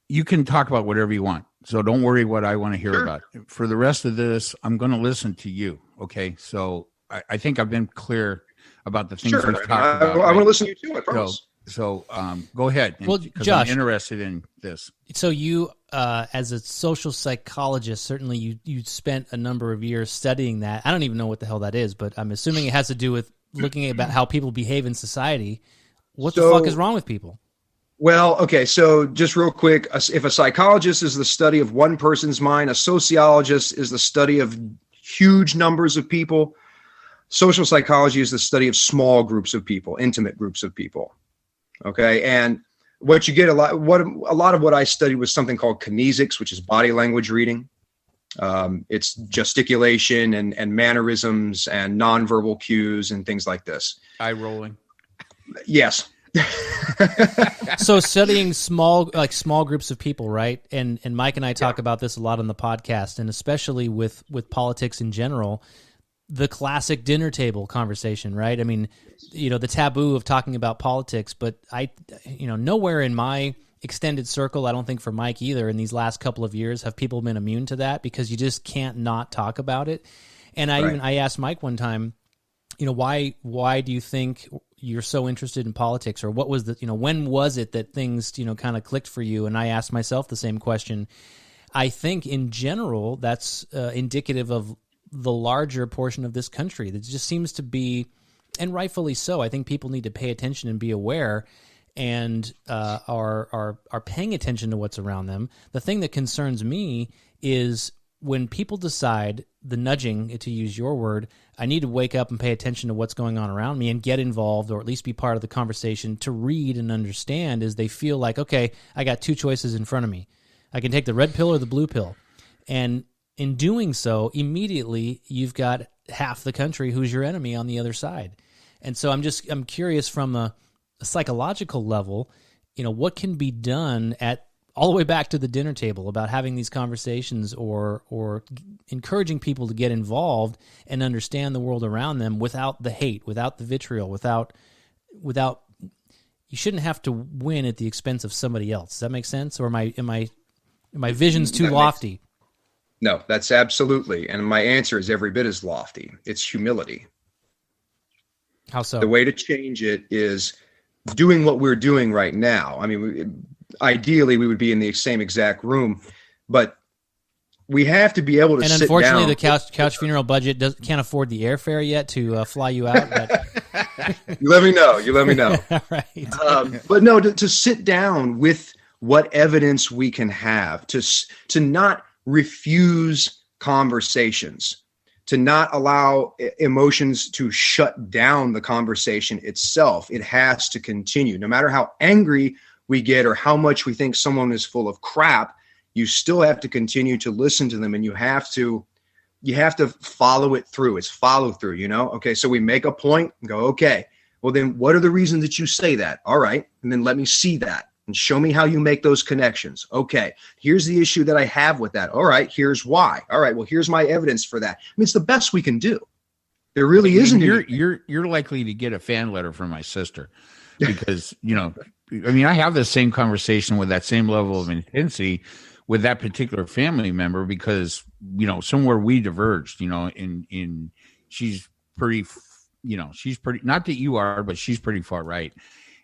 you can talk about whatever you want. So don't worry what I want to hear about. For the rest of this, I'm going to listen to you. Okay. So I think I've been clear about the things we've talked about. I want to listen to you too, I promise. So go ahead. Well, Josh, I'm interested in this. So you, as a social psychologist, certainly you spent a number of years studying that. I don't even know what the hell that is, but I'm assuming it has to do with looking about how people behave in society. What the fuck is wrong with people? Well, okay, so just real quick, if a psychologist is the study of one person's mind, a sociologist is the study of huge numbers of people. Social psychology is the study of small groups of people, intimate groups of people. Okay, and what you get a lot of what I studied was something called kinesics, which is body language reading. It's gesticulation and mannerisms and nonverbal cues and things like this. Eye rolling. Yes. So studying small groups of people, right? And Mike and I talk about this a lot on the podcast, and especially with politics in general, the classic dinner table conversation, right? I mean, the taboo of talking about politics, but nowhere in my extended circle, I don't think for Mike either, in these last couple of years have people been immune to that, because you just can't not talk about it. And I asked Mike one time, why do you think you're so interested in politics, or what was when was it that things, kind of clicked for you? And I asked myself the same question. I think in general, that's indicative of the larger portion of this country that just seems to be, and rightfully so. I think people need to pay attention and be aware, and are paying attention to what's around them. The thing that concerns me is when people decide, the nudging, to use your word, I need to wake up and pay attention to what's going on around me and get involved, or at least be part of the conversation, to read and understand, as they feel like, okay, I got two choices in front of me. I can take the red pill or the blue pill. And in doing so, immediately you've got half the country who's your enemy on the other side. And so I'm curious from a psychological level, what can be done all the way back to the dinner table about having these conversations, or encouraging people to get involved and understand the world around them without the hate, without the vitriol, without you shouldn't have to win at the expense of somebody else. Does that make sense? Or am my vision's too lofty? No, that's absolutely. And my answer is every bit as lofty. It's humility. How so? The way to change it is doing what we're doing right now. I mean, ideally, we would be in the same exact room, but we have to be able to sit down. And unfortunately, the couch funeral budget can't afford the airfare yet to fly you out. But... You let me know. Right. But no, to sit down with what evidence we can have, to not refuse conversations, to not allow emotions to shut down the conversation itself. It has to continue. No matter how angry we get or how much we think someone is full of crap, you still have to continue to listen to them, and you have to follow it through. It's follow through, you know? Okay, so we make a point and go, okay, well then what are the reasons that you say that? All right, and then let me see that and show me how you make those connections. Okay, here's the issue that I have with that. All right, here's why. All right, well, here's my evidence for that. I mean, it's the best we can do. There really isn't. You're likely to get a fan letter from my sister because, you know, I mean, I have the same conversation with that same level of intensity with that particular family member because, you know, somewhere we diverged, you know, in she's pretty, you know, she's pretty, not that you are, but she's pretty far right.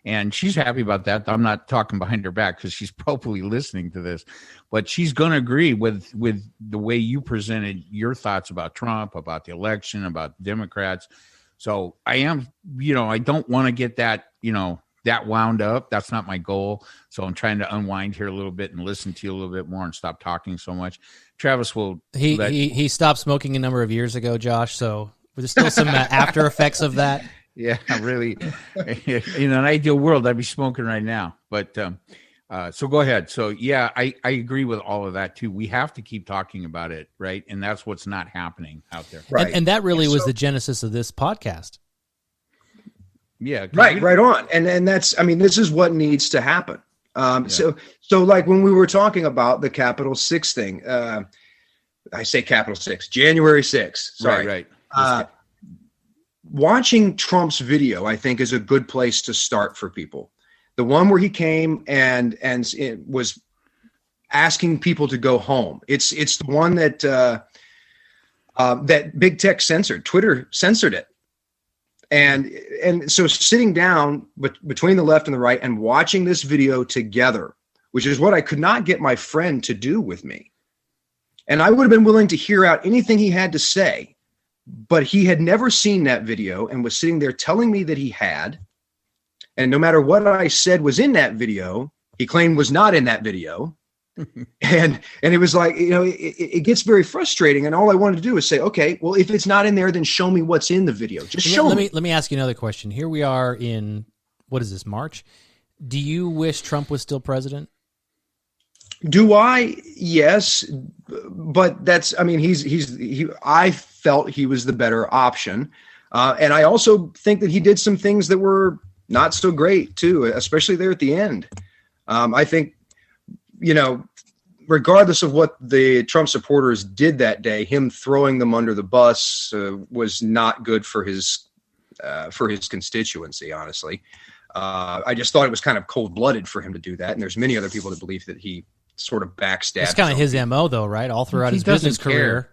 And she's happy about that. I'm not talking behind her back because she's probably listening to this, but she's going to agree with the way you presented your thoughts about Trump, about the election, about Democrats. So I am, you know, I don't want to get that, you know, that wound up. That's not my goal. So I'm trying to unwind here a little bit and listen to you a little bit more and stop talking so much. Travis will. He stopped smoking a number of years ago, Josh. So there's still some after effects of that. Yeah, really. In an ideal world, I'd be smoking right now. But so go ahead. So, yeah, I agree with all of that, too. We have to keep talking about it, right? And that's what's not happening out there. Right. And that really was the genesis of this podcast. Yeah. Right on. And that's, I mean, this is what needs to happen. So like when we were talking about the Capitol 6 thing, I say Capitol 6, January 6th. Sorry. Right. Watching Trump's video, I think, is a good place to start for people. The one where he came and it was asking people to go home. It's the one that that big tech censored. Twitter censored it. And so sitting down between the left and the right and watching this video together, which is what I could not get my friend to do with me. And I would have been willing to hear out anything he had to say. But he had never seen that video and was sitting there telling me that he had. And no matter what I said was in that video, he claimed was not in that video. and it was like, you know, it gets very frustrating. And all I wanted to do is say, okay, well, if it's not in there, then show me what's in the video. Just show me. Let me ask you another question. Here we are in, what is this, March? Do you wish Trump was still president? Do I? Yes, but that's, I mean, I felt he was the better option. And I also think that he did some things that were not so great too, especially there at the end. I think, you know, regardless of what the Trump supporters did that day, him throwing them under the bus was not good for his constituency, honestly. I just thought it was kind of cold-blooded for him to do that. And there's many other people that believe that he sort of backstabbed. It's kind of his MO, though, right? All throughout his business career.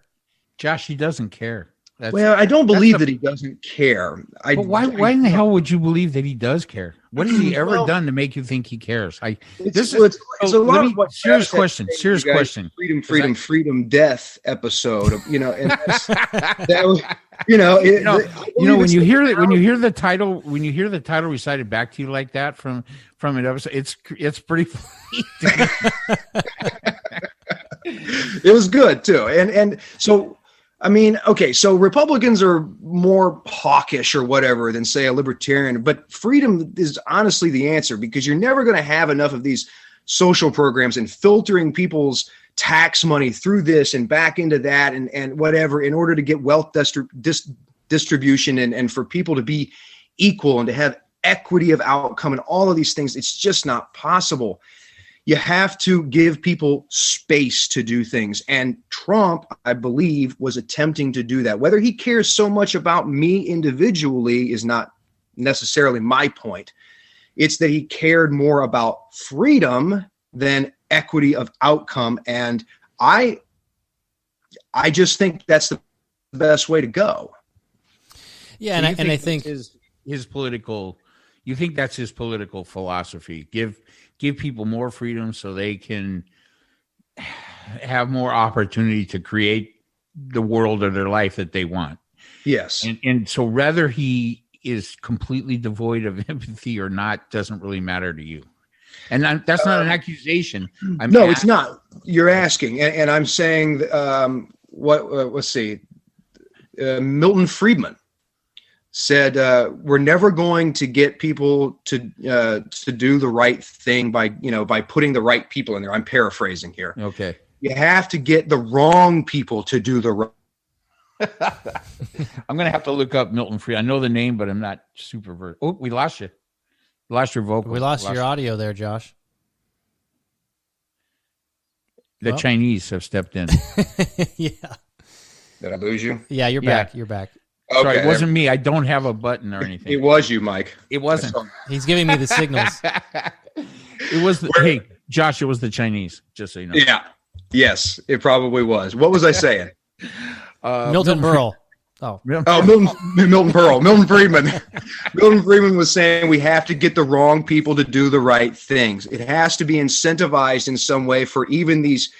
Josh, he doesn't care. Well, I don't believe that he doesn't care. But why in the hell would you believe that he does care? What has he ever done to make you think he cares? It's a lot of what serious question. Freedom, death episode of, you know, and that was, you know, when you hear the title recited back to you like that from an episode, it's pretty funny. It was good too, and so. I mean, okay, so Republicans are more hawkish or whatever than, say, a libertarian, but freedom is honestly the answer, because you're never going to have enough of these social programs and filtering people's tax money through this and back into that and whatever in order to get wealth distribution and for people to be equal and to have equity of outcome and all of these things. It's just not possible. You have to give people space to do things. And Trump, I believe, was attempting to do that. Whether he cares so much about me individually is not necessarily my point. It's that he cared more about freedom than equity of outcome. And I just think that's the best way to go. Yeah, and I think his political, you think that's his political philosophy. Give people more freedom so they can have more opportunity to create the world or their life that they want. Yes. And so whether he is completely devoid of empathy or not doesn't really matter to you. And that's not an accusation. It's not. You're asking. And I'm saying, let's see, Milton Friedman said, we're never going to get people to do the right thing by putting the right people in there. I'm paraphrasing here. Okay. You have to get the wrong people to do the right. I'm going to have to look up Milton Friedman. I know the name, but I'm not super versed. Oh, we lost you. We lost your vocal. We lost your audio there, Josh. The Chinese have stepped in. Yeah. Did I lose you? Yeah, you're back. You're back. Okay, sorry, it wasn't me. I don't have a button or anything. It was you, Mike. It wasn't. He's giving me the signals. It was hey, Josh, it was the Chinese, just so you know. Yeah. Yes, it probably was. What was I saying? Milton Berle. Milton Pearl. Milton Friedman. Milton Friedman was saying we have to get the wrong people to do the right things. It has to be incentivized in some way for even these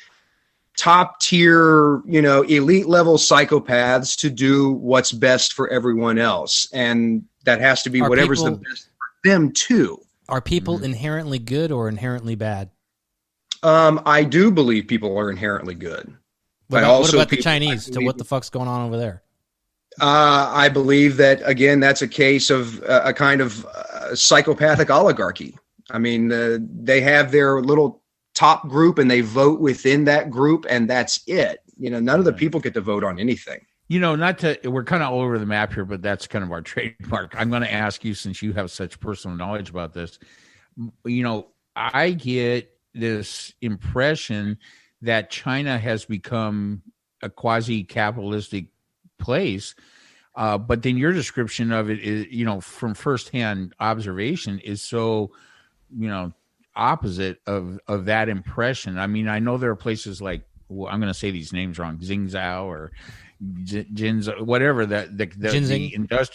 top tier, elite level psychopaths to do what's best for everyone else. And that has to be whatever's the best for them too. Are people inherently good or inherently bad? I do believe people are inherently good. What about the Chinese? What the fuck's going on over there? I believe that, again, that's a case of a kind of psychopathic oligarchy. I mean, they have their little top group and they vote within that group, and that's it. None of the people get to vote on anything. We're kind of all over the map here, but that's kind of our trademark. I'm going to ask you, since you have such personal knowledge about this, I get this impression that China has become a quasi-capitalistic place. But then your description of it is, from firsthand observation, is so, opposite of that impression. I mean, I know there are places like, I'm going to say these names wrong, Xingzhou or Jinzhou, whatever, the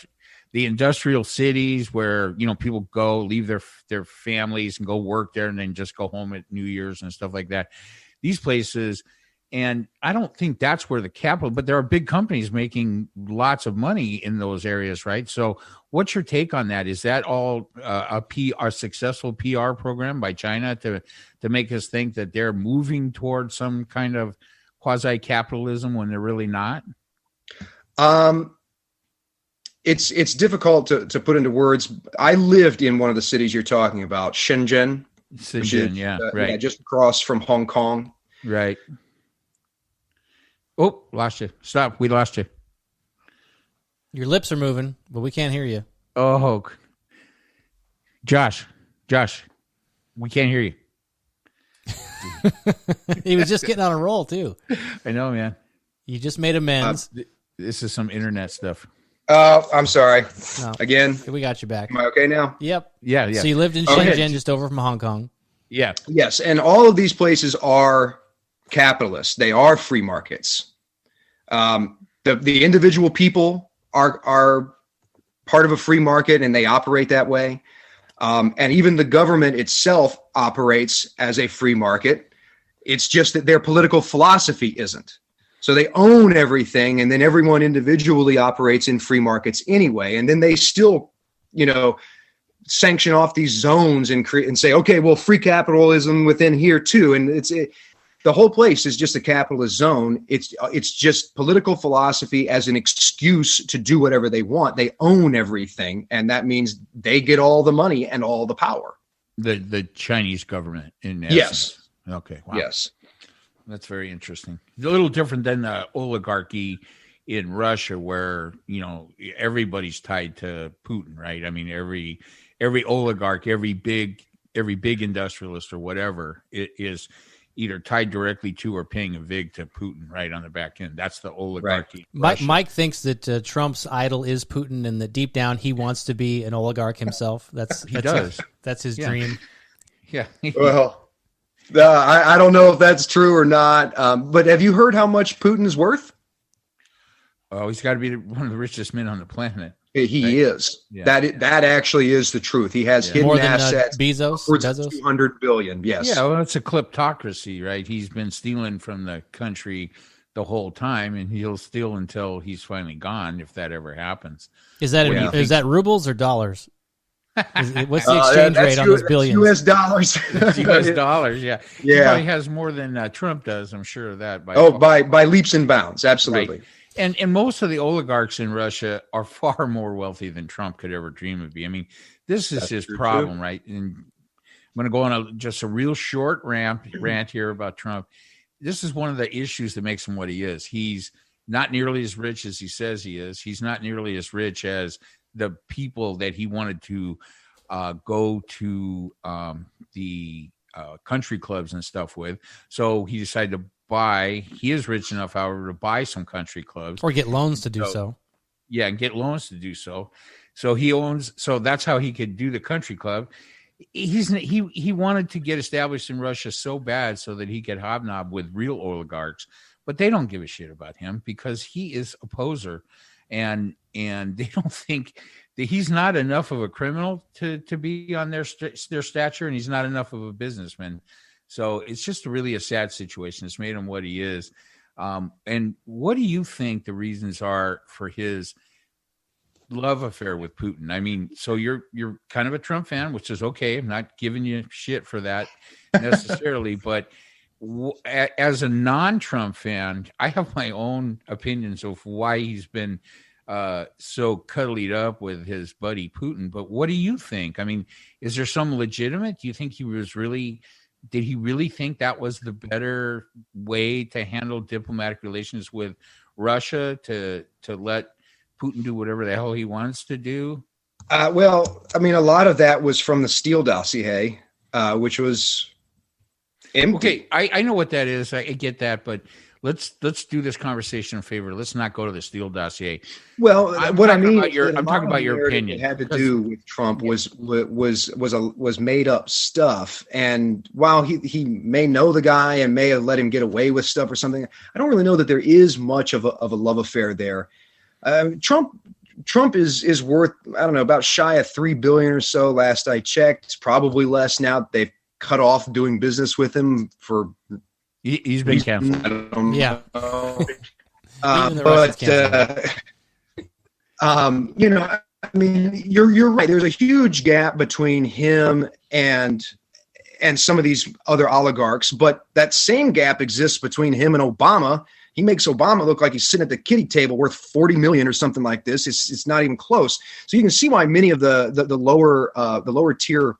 industrial cities where, people go, leave their families and go work there and then just go home at New Year's and stuff like that. These places. And I don't think that's where the capital, but there are big companies making lots of money in those areas, right? So what's your take on that? Is that all a successful PR program by China to make us think that they're moving towards some kind of quasi-capitalism when they're really not? It's difficult to put into words. I lived in one of the cities you're talking about, Shenzhen. Right. Just across from Hong Kong. Right. Oh, lost you. Stop. We lost you. Your lips are moving, but we can't hear you. Oh, Josh, we can't hear you. He was just getting on a roll, too. I know, man. You just made amends. This is some internet stuff. I'm sorry. No. Again? We got you back. Am I okay now? Yep. Yeah. So you lived in Shenzhen, just over from Hong Kong. Yeah. Yes, and all of these places are capitalists. They are free markets. The individual people are part of a free market, and they operate that way. And even the government itself operates as a free market. It's just that their political philosophy isn't. So they own everything, and then everyone individually operates in free markets anyway. And then they still, sanction off these zones and say, okay, well, free capitalism within here too. And the whole place is just a capitalist zone. It's just political philosophy as an excuse to do whatever they want. They own everything, and that means they get all the money and all the power. The Chinese government, in essence. Yes. Okay. Wow. Yes. That's very interesting. A little different than the oligarchy in Russia, where everybody's tied to Putin, right? I mean, every oligarch, every big industrialist or whatever, it is either tied directly to or paying a vig to Putin right on the back end. That's the oligarchy. Right. Mike thinks that Trump's idol is Putin, and that deep down he wants to be an oligarch himself. That's his dream. Yeah. Well, I don't know if that's true or not, but have you heard how much Putin's worth? Oh, he's got to be one of the richest men on the planet. He is. Yeah. That actually is the truth. He has hidden more than assets. Bezos? 200 billion. Yes. Yeah. Well, it's a kleptocracy, right? He's been stealing from the country the whole time, and he'll steal until he's finally gone, if that ever happens. Is that rubles or dollars? What's the exchange rate on those billions? U.S. dollars. U.S. dollars. Yeah. Yeah. He probably has more than Trump does. I'm sure of that. By leaps and bounds. Absolutely. Right. And most of the oligarchs in Russia are far more wealthy than Trump could ever dream of being. I mean, this is his problem, right? And I'm going to go on just a real short rant here about Trump. This is one of the issues that makes him what he is. He's not nearly as rich as he says he is. He's not nearly as rich as the people that he wanted to go to the country clubs and stuff with. So he decided to buy. He is rich enough, however, to buy some country clubs or get loans to do so. Yeah, and get loans to do so. So he owns. So that's how he could do the country club. He wanted to get established in Russia so bad so that he could hobnob with real oligarchs, but they don't give a shit about him because he is a poser, and they don't think that he's not enough of a criminal to be on their stature, and he's not enough of a businessman. So it's just really a sad situation. It's made him what he is. And what do you think the reasons are for his love affair with Putin? I mean, so you're kind of a Trump fan, which is okay. I'm not giving you shit for that necessarily, but as a non-Trump fan, I have my own opinions of why he's been so cuddled up with his buddy Putin. But what do you think? I mean, is there some legitimate? Do you think did he really think that was the better way to handle diplomatic relations with Russia, to let Putin do whatever the hell he wants to do? Well, I mean, a lot of that was from the Steele dossier, which was empty. Okay, I know what that is. I get that, but let's do this conversation a favor. Let's not go to the Steele dossier. Well, I'm talking about your opinion. It had to do with Trump was made up stuff, and while he may know the guy and may have let him get away with stuff or something, I don't really know that there is much of a love affair there. Trump is worth, I don't know, about shy of $3 billion or so. Last I checked, it's probably less now. They've cut off doing business with him for. He's been canceled. Yeah. You know, I mean, you're right. There's a huge gap between him and some of these other oligarchs, but that same gap exists between him and Obama. He makes Obama look like he's sitting at the kiddie table worth $40 million or something like this. It's not even close. So you can see why many of the lower tier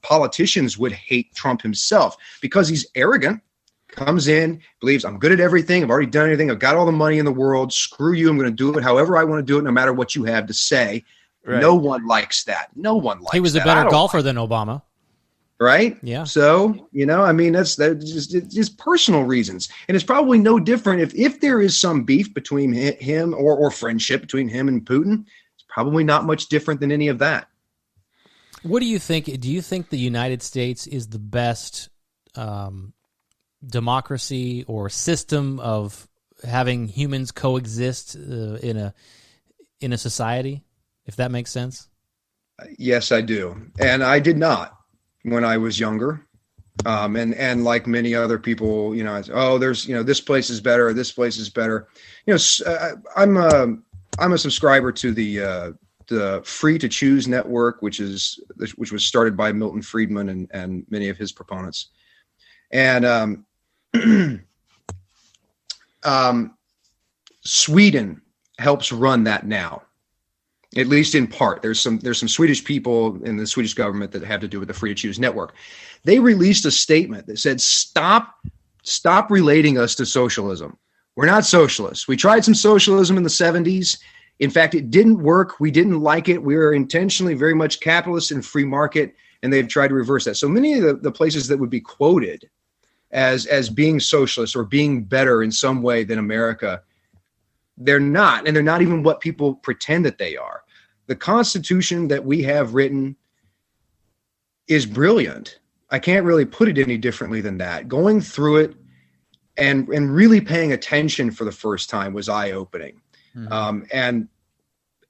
politicians would hate Trump himself, because he's arrogant. Comes in, believes I'm good at everything. I've already done everything. I've got all the money in the world. Screw you. I'm going to do it however I want to do it, no matter what you have to say. Right. No one likes that. No one likes that. He was a better golfer than Obama. Right? Yeah. So, you know, I mean, that's just personal reasons. And it's probably no different if there is some beef between him or friendship between him and Putin. It's probably not much different than any of that. What do you think? Do you think the United States is the best democracy or system of having humans coexist in a society, if that makes sense? Yes, I do. And I did not when I was younger. And like many other people, you know, there's, you know, this place is better, this place is better. You know, I'm a subscriber to the Free to Choose network, which was started by Milton Friedman and many of his proponents. And Sweden helps run that now, at least in part. There's some Swedish people in the Swedish government that have to do with the Free to Choose network. They released a statement that said, stop relating us to socialism. We're not socialists. We tried some socialism in the 70s. In fact, it didn't work. We didn't like it. We were intentionally very much capitalist and free market, and they've tried to reverse that. So many of the places that would be quoted as being socialist or being better in some way than America, they're not. And they're not even what people pretend that they are. The Constitution that we have written is brilliant. I can't really put it any differently than that. Going through it and really paying attention for the first time was eye-opening. Mm-hmm.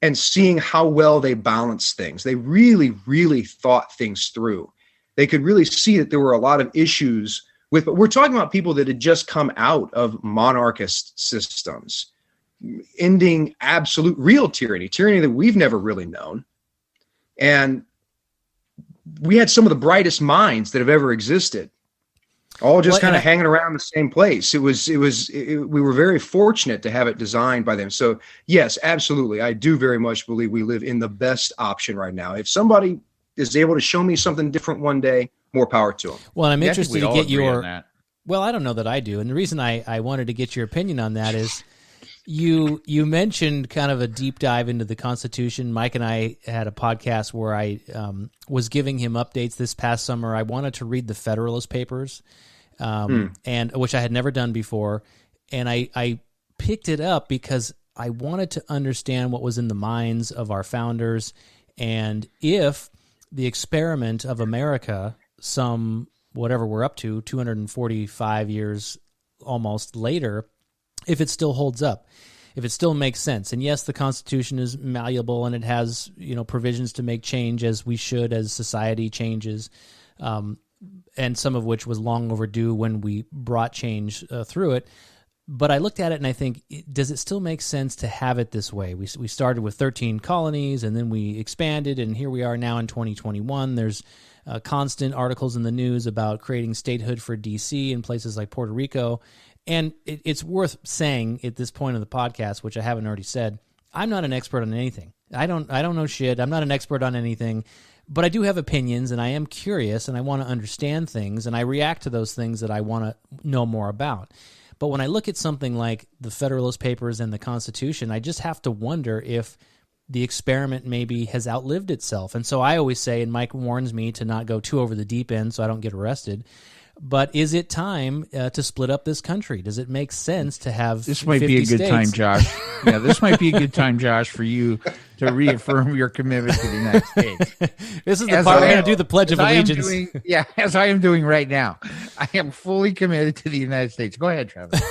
And seeing how well they balanced things. They really, really thought things through. They could really see that there were a lot of issues but we're talking about people that had just come out of monarchist systems, ending absolute real tyranny that we've never really known. And we had some of the brightest minds that have ever existed. all just kind of hanging around the same place. We were very fortunate to have it designed by them. So yes, absolutely. I do very much believe we live in the best option right now. If somebody is able to show me something different one day, more power to them. Well, I'm interested to get your, well, I don't know that I do. And the reason I wanted to get your opinion on that is you mentioned kind of a deep dive into the Constitution. Mike and I had a podcast where I was giving him updates this past summer. I wanted to read the Federalist Papers, and which I had never done before. And I picked it up because I wanted to understand what was in the minds of our founders, and if the experiment of America, some whatever we're up to, 245 years almost later, if it still holds up, if it still makes sense. And yes, the Constitution is malleable and it has, provisions to make change as we should, as society changes, and some of which was long overdue when we brought change through it. But I looked at it and I think, does it still make sense to have it this way? We started with 13 colonies and then we expanded, and here we are now in 2021. There's constant articles in the news about creating statehood for D.C. and places like Puerto Rico. And it's worth saying at this point of the podcast, which I haven't already said, I'm not an expert on anything. I don't know shit. I'm not an expert on anything, but I do have opinions, and I am curious, and I want to understand things, and I react to those things that I want to know more about. But when I look at something like the Federalist Papers and the Constitution, I just have to wonder if the experiment maybe has outlived itself. And so I always say, and Mike warns me to not go too over the deep end so I don't get arrested, but is it time to split up this country? Does it make sense to have This might be a good time, Josh. Yeah, this might be a good time, Josh, for you to reaffirm your commitment to the United States. This is the part we're going to do the Pledge of Allegiance. As I am doing right now. I am fully committed to the United States. Go ahead, Travis.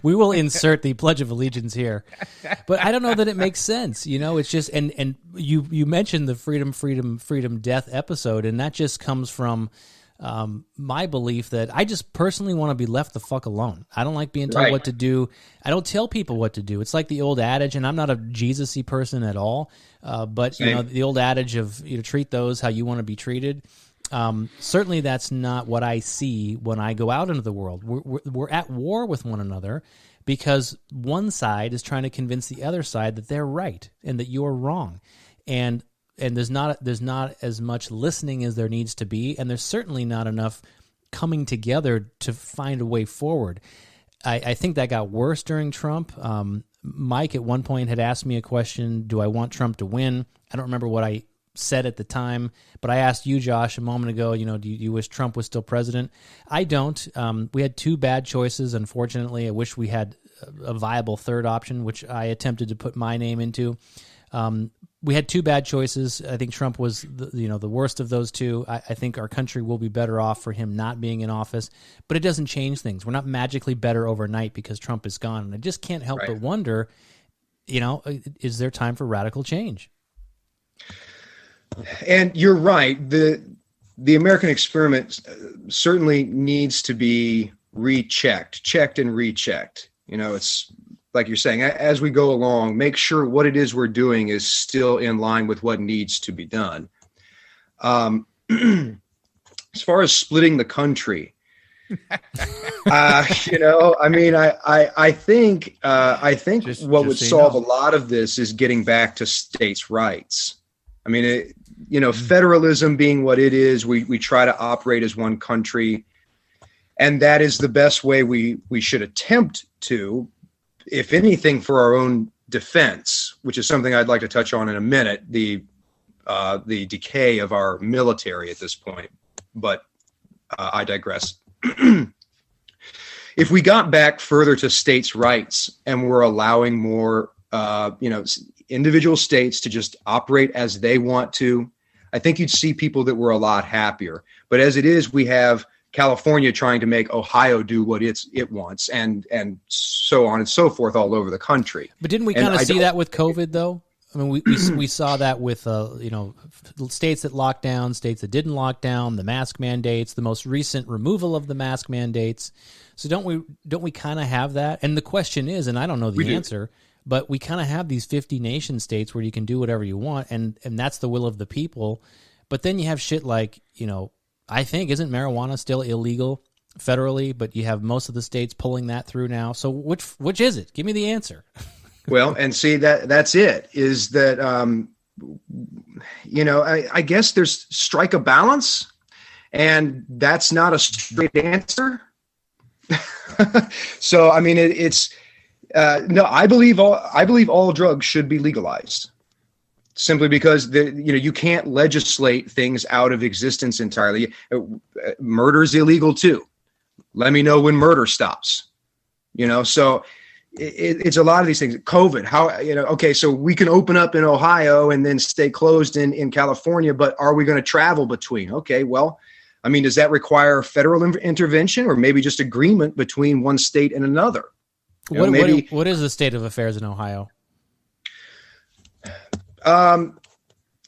We will insert the Pledge of Allegiance here. But I don't know that it makes sense. It's just, and you mentioned the freedom, death episode, and that just comes from my belief that I just personally want to be left the fuck alone. I don't like being told what to do. I don't tell people what to do. It's like the old adage, and I'm not a Jesus-y person at all, but the old adage of treat those how you want to be treated. Certainly that's not what I see when I go out into the world. We're at war with one another because one side is trying to convince the other side that they're right and that you're wrong. And there's not as much listening as there needs to be, and there's certainly not enough coming together to find a way forward. I think that got worse during Trump. Mike at one point had asked me a question, do I want Trump to win? I don't remember what I said at the time, but I asked you, Josh, a moment ago, do you wish Trump was still president? I don't. We had two bad choices, unfortunately. I wish we had a viable third option, which I attempted to put my name into. We had two bad choices. I think Trump was the worst of those two. I think our country will be better off for him not being in office, but it doesn't change things. We're not magically better overnight because Trump is gone. And I just can't help but wonder, is there time for radical change? And you're right. The American experiment certainly needs to be checked and rechecked. It's like you're saying, as we go along, make sure what it is we're doing is still in line with what needs to be done. As far as splitting the country, I think what would solve a lot of this is getting back to states' rights. I mean, federalism being what it is, we try to operate as one country, and that is the best way we should attempt to, if anything, for our own defense, which is something I'd like to touch on in a minute, the decay of our military at this point. But I digress. If we got back further to states' rights and we're allowing more, individual states to just operate as they want to, I think you'd see people that were a lot happier. But as it is, we have California trying to make Ohio do what it wants, and so on and so forth all over the country. But didn't we kind of see that with COVID, though? I mean, we saw that with states that locked down, states that didn't lock down, the mask mandates, the most recent removal of the mask mandates. So don't we kind of have that? And the question is, and I don't know the answer, but we kind of have these 50 nation states where you can do whatever you want, and that's the will of the people. But then you have shit like, I think, isn't marijuana still illegal federally, but you have most of the states pulling that through now. So which is it? Give me the answer. Well, and see that's it. Is that I guess there's strike a balance, and that's not a straight answer. So I mean, it's no. I believe all drugs should be legalized, simply because you can't legislate things out of existence entirely. Murder's illegal too. Let me know when murder stops. So it's a lot of these things. COVID, okay, so we can open up in Ohio and then stay closed in California, but are we going to travel between? Okay, well, I mean, does that require federal intervention or maybe just agreement between one state and another? What is the state of affairs in Ohio?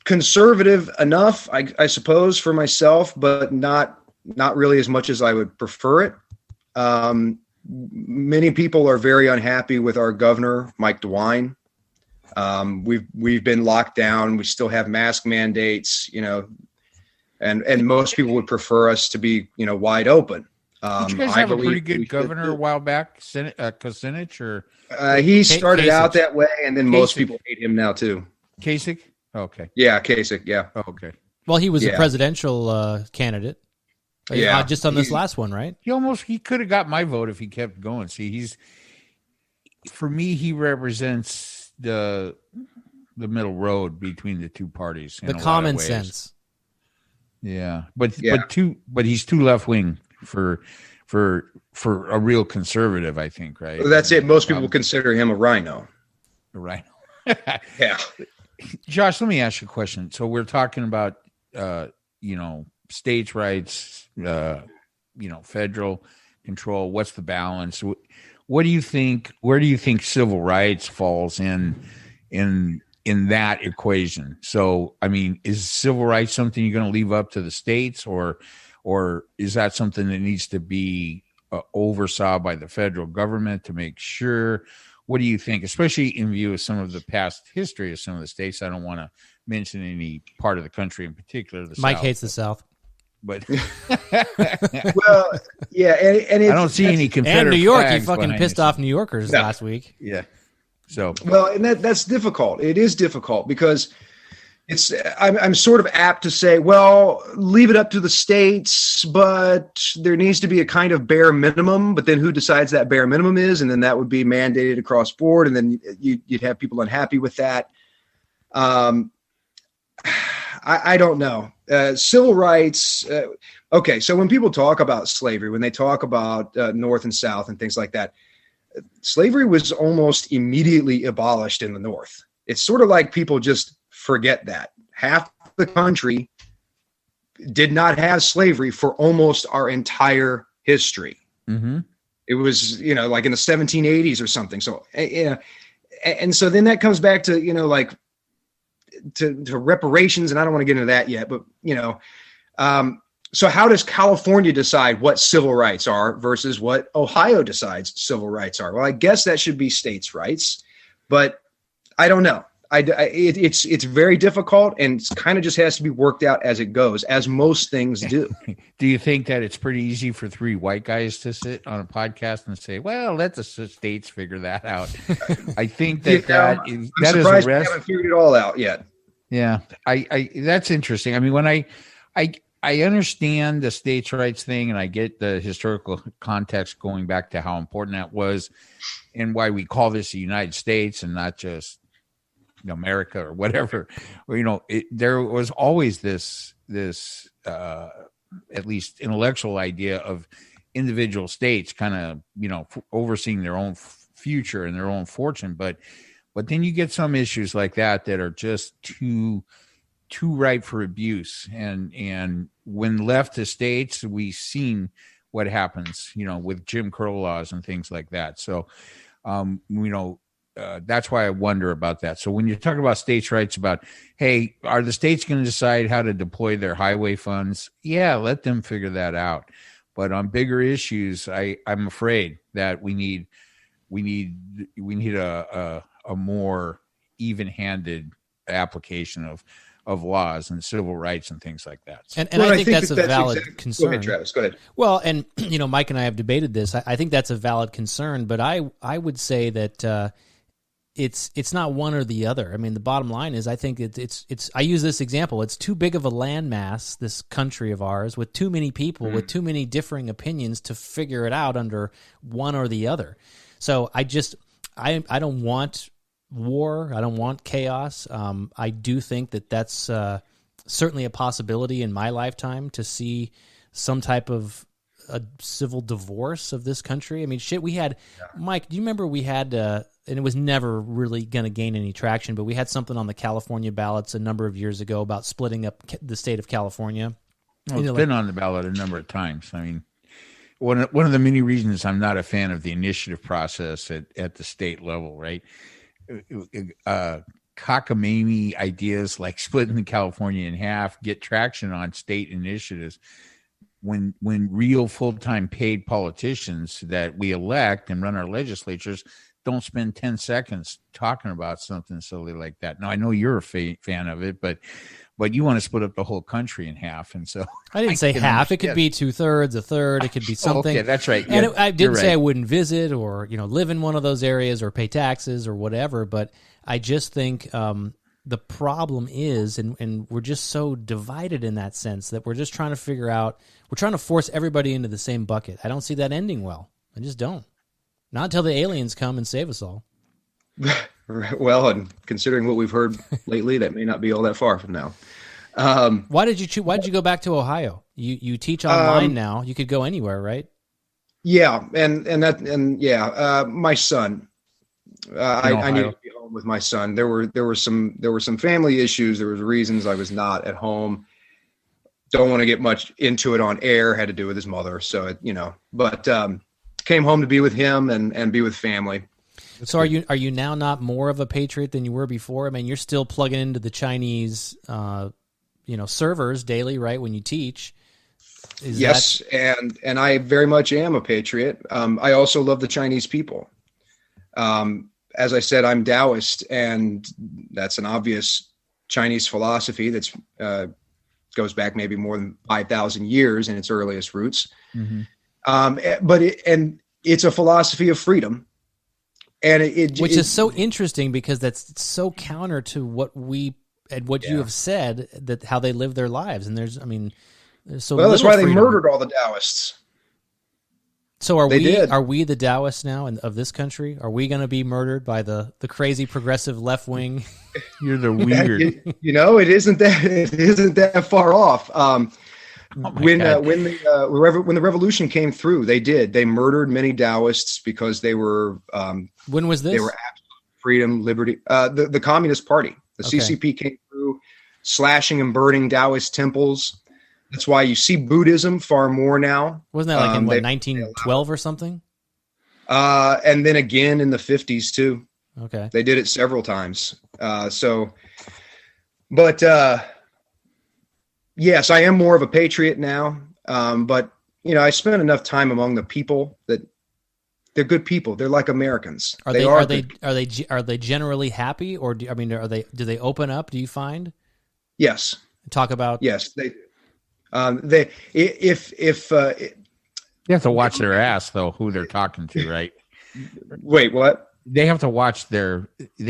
Conservative enough, I suppose, for myself, but not really as much as I would prefer it. Many people are very unhappy with our governor, Mike DeWine. We've been locked down. We still have mask mandates, and most people would prefer us to be, wide open. Did you guys have a pretty good governor a while back, Kucinich, or he started out that way, and then most people hate him now too. Kasich? Okay. Yeah, Kasich. Yeah. Oh, okay. Well, he was a presidential candidate. Yeah, just on this last one, right? He could have got my vote if he kept going. See, for me, he represents the middle road between the two parties. The common sense. Yeah, but he's too left wing for a real conservative, I think. Right. Well, that's it. Most people consider him a rhino. A rhino. Yeah. Josh, let me ask you a question. So we're talking about states' rights, federal control. What's the balance? What do you think? Where do you think civil rights falls in that equation? So, I mean, is civil rights something you're going to leave up to the states, or is that something that needs to be oversaw by the federal government to make sure? What do you think, especially in view of some of the past history of some of the states? I don't want to mention any part of the country in particular. Mike hates the South. But well, yeah, and I don't see any Confederate and New York. flags He fucking pissed off New Yorkers last week. Yeah. So and that's difficult. It is difficult because I'm sort of apt to say, well, leave it up to the states, but there needs to be a kind of bare minimum. But then who decides that bare minimum is? And then that would be mandated across board, and then you'd have people unhappy with that. I don't know. Civil rights. Okay, so when people talk about slavery, when they talk about North and South and things like that, slavery was almost immediately abolished in the North. It's sort of like people just forget that. Half the country did not have slavery for almost our entire history. Mm-hmm. It was, like in the 1780s or something. So, and so then that comes back to, to reparations, and I don't want to get into that yet, but so how does California decide what civil rights are versus what Ohio decides civil rights are? Well, I guess that should be states' rights, but I don't know. It's very difficult, and it kind of just has to be worked out as it goes, as most things do. Do you think that it's pretty easy for three white guys to sit on a podcast and say, "Well, let the states figure that out"? I think that I'm surprised we haven't figured it all out yet. Yeah, I that's interesting. I mean, when I understand the states' rights thing, and I get the historical context going back to how important that was, and why we call this the United States and not just America or whatever. Or, there was always this at least intellectual idea of individual states kind of overseeing their own future and their own fortune, but then you get some issues like that are just too ripe for abuse, and when left to states, we've seen what happens with Jim Crow laws and things like that. So that's why I wonder about that. So when you're talking about states' rights, about, hey, are the states going to decide how to deploy their highway funds? Yeah, let them figure that out. But on bigger issues, I'm afraid that we need a more even-handed application of laws and civil rights and things like that. And I think that's a valid concern. Go ahead, Travis. Go ahead. Well, and Mike and I have debated this. I think that's a valid concern, but I would say that it's not one or the other. I mean, the bottom line is I think it's. I use this example. It's too big of a landmass, this country of ours, with too many people, with too many differing opinions to figure it out under one or the other. So I don't want war. I don't want chaos. I do think that that's certainly a possibility in my lifetime to see some type of a civil divorce of this country. I mean, shit, we had, Mike, do you remember we had, and it was never really going to gain any traction, but we had something on the California ballots a number of years ago about splitting up the state of California. Well, it's been on the ballot a number of times. I mean, one of the many reasons I'm not a fan of the initiative process at the state level, right? Cockamamie ideas like splitting California in half get traction on state initiatives when real full-time paid politicians that we elect and run our legislatures don't spend 10 seconds talking about something silly like that. Now, I know you're a fan of it, but you want to split up the whole country in half, and so I didn't say half. It could be 2/3, a third. It could be something. Okay, that's right. And I didn't say I wouldn't visit or live in one of those areas or pay taxes or whatever. But I just think the problem is, and we're just so divided in that sense that we're just trying to figure out. We're trying to force everybody into the same bucket. I don't see that ending well. I just don't. Not until the aliens come and save us all. Well, and considering what we've heard lately, that may not be all that far from now. Why did you go back to Ohio? You teach online now. You could go anywhere, right? Yeah, my son. I needed to be home with my son. There were some family issues. There was reasons I was not at home. Don't want to get much into it on air. Had to do with his mother. So but came home to be with him and be with family. So are you now not more of a patriot than you were before? I mean, you're still plugging into the Chinese, servers daily, right? When you teach. Yes, and I very much am a patriot. I also love the Chinese people. As I said, I'm Taoist, and that's an obvious Chinese philosophy that's goes back maybe more than 5,000 years in its earliest roots. Mm-hmm. But it's a philosophy of freedom. And which is so interesting because that's so counter to what you have said, that how they live their lives. And there's so that's why freedom. They murdered all the Taoists. So are we the Taoists now of this country? Are we going to be murdered by the crazy progressive left wing? You're the weird. It isn't that far off. When the revolution came through, they murdered many Taoists because they were. When was this? They were absolute freedom, liberty. The Communist Party, the CCP came through, slashing and burning Taoist temples. That's why you see Buddhism far more now. Wasn't that like in 1912 or something? And then again in the 50s too. Okay, they did it several times. Yes, I am more of a patriot now. But I spent enough time among the people that they're good people. They're like Americans. Are they generally happy, or do they open up? Do you find? Yes. Talk about. Yes, they. You have to watch their ass though, who they're talking to, right? Wait, what? They have to watch they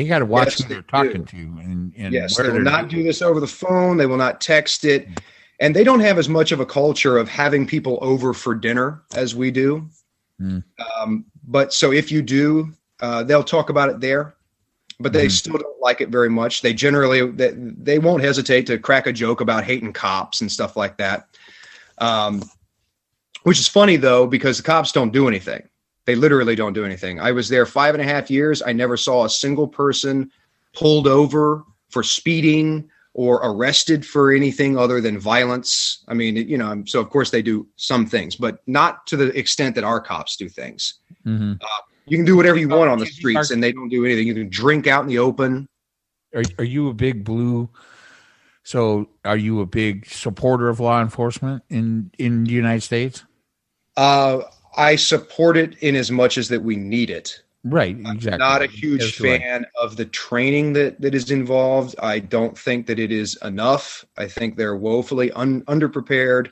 got to watch who they're talking to. And yes, they will not do this over the phone. They will not text it. And they don't have as much of a culture of having people over for dinner as we do. But so if you do, they'll talk about it there, but they still don't like it very much. They generally, they won't hesitate to crack a joke about hating cops and stuff like that. Which is funny though, because the cops don't do anything. They literally don't do anything. I was there 5.5 years. I never saw a single person pulled over for speeding or arrested for anything other than violence. I mean, so of course they do some things, but not to the extent that our cops do things. Mm-hmm. You can do whatever you want on the streets and they don't do anything. You can drink out in the open. Are you a big blue? So are you a big supporter of law enforcement in the United States? I support it in as much as that we need it. Right, exactly. I'm not a huge fan of the training that is involved. I don't think that it is enough. I think they're woefully underprepared,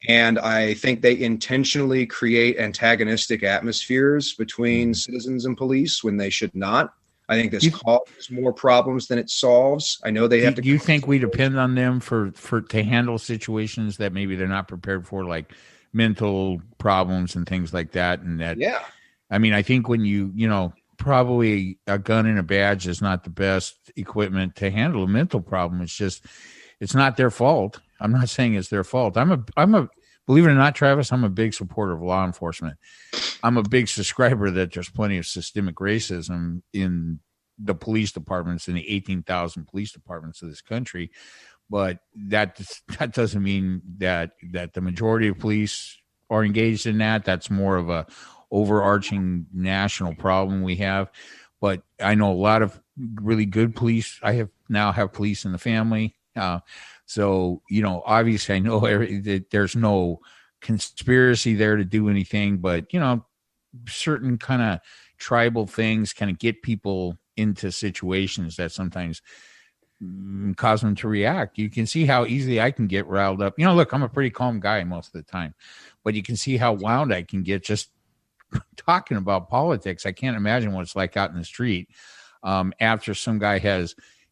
and I think they intentionally create antagonistic atmospheres between citizens and police when they should not. I think this causes more problems than it solves. I know they have to. Do you think we depend on them for to handle situations that maybe they're not prepared for, like mental problems and things like that? And that, yeah. I mean, I think when you probably a gun and a badge is not the best equipment to handle a mental problem. It's not their fault. I'm not saying it's their fault. I'm a believe it or not, Travis, I'm a big supporter of law enforcement. I'm a big subscriber that there's plenty of systemic racism in the police departments, in the 18,000 police departments of this country. But that doesn't mean that the majority of police are engaged in that. That's more of a overarching national problem we have. But I know a lot of really good police. I now have police in the family. So, obviously I know that there's no conspiracy there to do anything, but, certain kind of tribal things kind of get people into situations that sometimes cause them to react. You can see how easily I can get riled up. Look, I'm a pretty calm guy most of the time, but you can see how wound I can get just talking about politics. I can't imagine what it's like out in the street after some guy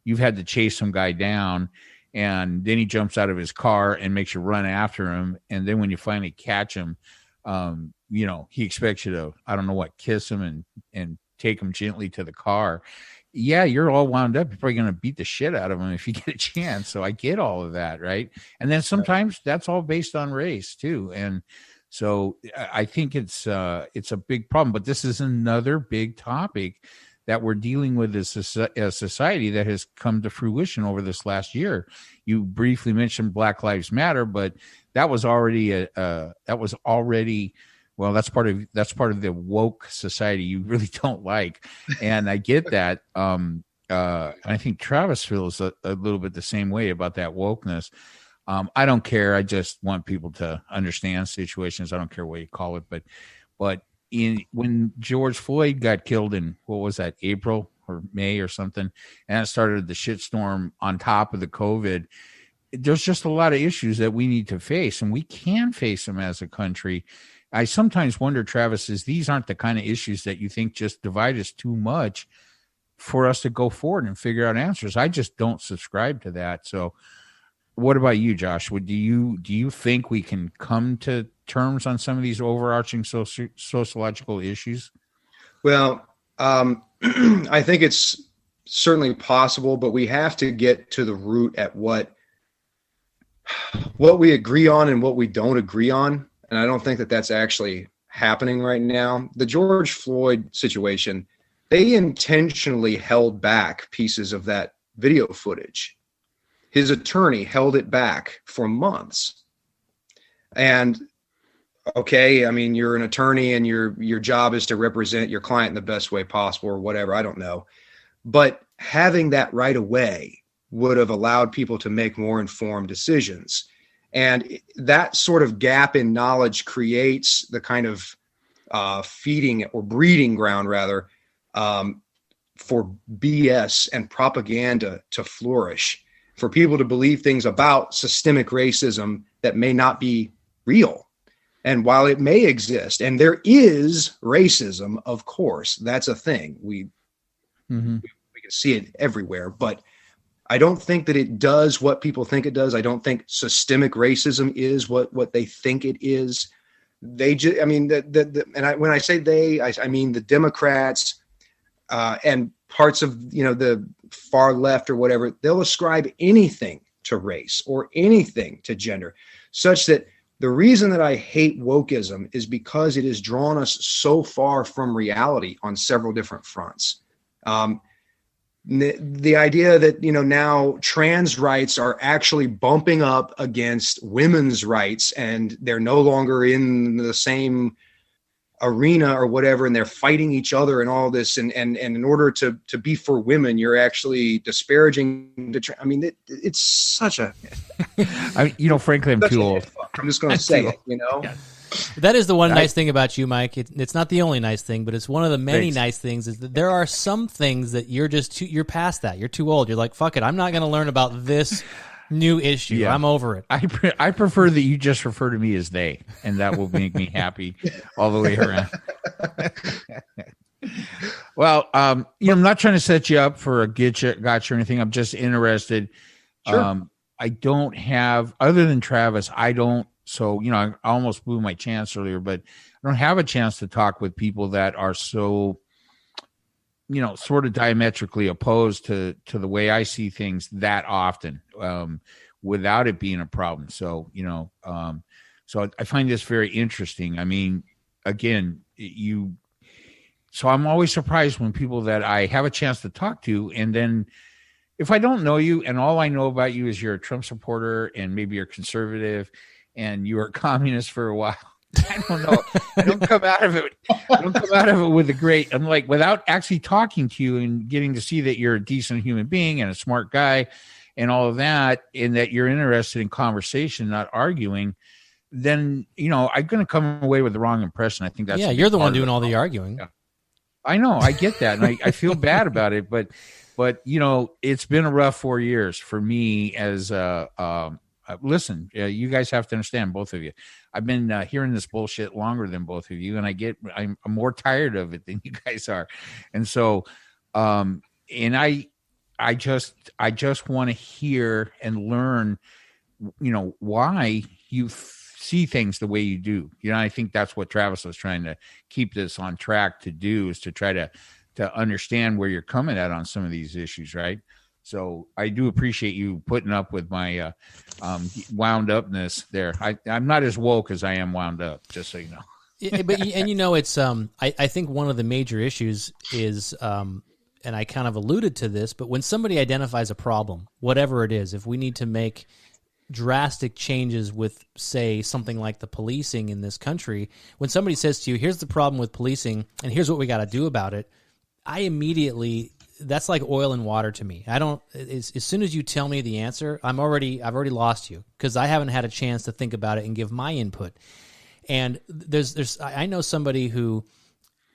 you've had to chase some guy down, and then he jumps out of his car and makes you run after him. And then when you finally catch him, he expects you to, I don't know what, kiss him and take him gently to the car. Yeah, you're all wound up. You're probably going to beat the shit out of him if you get a chance. So I get all of that, right? And then sometimes that's all based on race too. And so I think it's a big problem. But this is another big topic that we're dealing with as a society that has come to fruition over this last year. You briefly mentioned Black Lives Matter, but that was already well, that's part of the woke society you really don't like, and I get that. I think Travis feels a little bit the same way about that wokeness. I don't care. I just want people to understand situations. I don't care what you call it, but when George Floyd got killed in, what was that, April or May or something, and it started the shitstorm on top of the COVID, there's just a lot of issues that we need to face, and we can face them as a country. I sometimes wonder, Travis, these aren't the kind of issues that you think just divide us too much for us to go forward and figure out answers. I just don't subscribe to that. So what about you, Josh? Do you think we can come to terms on some of these overarching sociological issues? Well, I think it's certainly possible, but we have to get to the root at what we agree on and what we don't agree on. And I don't think that that's actually happening right now. The George Floyd situation, they intentionally held back pieces of that video footage. His attorney held it back for months. And okay, I mean, you're an attorney and your job is to represent your client in the best way possible or whatever, I don't know. But having that right away would have allowed people to make more informed decisions. And that sort of gap in knowledge creates the kind of feeding or breeding ground, rather, for BS and propaganda to flourish, for people to believe things about systemic racism that may not be real. And while it may exist, and there is racism, of course, that's a thing. We can see it everywhere, but I don't think that it does what people think it does. I don't think systemic racism is what they think it is. They just, I mean, when I say they, I mean the Democrats and parts of, the far left or whatever. They'll ascribe anything to race or anything to gender, such that the reason that I hate wokeism is because it has drawn us so far from reality on several different fronts. The idea that, now trans rights are actually bumping up against women's rights and they're no longer in the same arena or whatever, and they're fighting each other and all this. And in order to be for women, you're actually disparaging it's such a, frankly, I'm too old. I'm just going to say it, Yeah. That is the one nice thing about you, Mike. It's not the only nice thing, but it's one of the many nice things is that there are some things that you're just you're past that. You're too old. You're like, fuck it. I'm not going to learn about this new issue. Yeah. I'm over it. I prefer that you just refer to me as they, and that will make me happy all the way around. Well, I'm not trying to set you up for a gotcha or anything. I'm just interested. Sure. I don't have, other than Travis, I don't. So, I almost blew my chance earlier, but I don't have a chance to talk with people that are so, sort of diametrically opposed to the way I see things that often, without it being a problem. So, so I find this very interesting. I mean, again, so I'm always surprised when people that I have a chance to talk to, and then if I don't know you and all I know about you is you're a Trump supporter and maybe you're conservative and you were a communist for a while, I don't know. I don't come out of it with a great, I'm like, without actually talking to you and getting to see that you're a decent human being and a smart guy and all of that, and that you're interested in conversation, not arguing, then, I'm going to come away with the wrong impression. I think that's, you're the one doing all the arguing. Yeah. I know, I get that. And I feel bad about it, but it's been a rough 4 years for me as listen, you guys have to understand, both of you. I've been hearing this bullshit longer than both of you, and I'm more tired of it than you guys are. And so, and I just want to hear and learn, why you see things the way you do. I think that's what Travis was trying to keep this on track to do, is to try to understand where you're coming at on some of these issues, right? So I do appreciate you putting up with my wound upness there. I'm not as woke as I am wound up, just so you know. But it's I think one of the major issues is and I kind of alluded to this, but when somebody identifies a problem, whatever it is, if we need to make drastic changes with, say, something like the policing in this country, when somebody says to you, here's the problem with policing and here's what we got to do about it, I immediately, that's like oil and water to me. As soon as you tell me the answer, I've already lost you, because I haven't had a chance to think about it and give my input. And I know somebody who,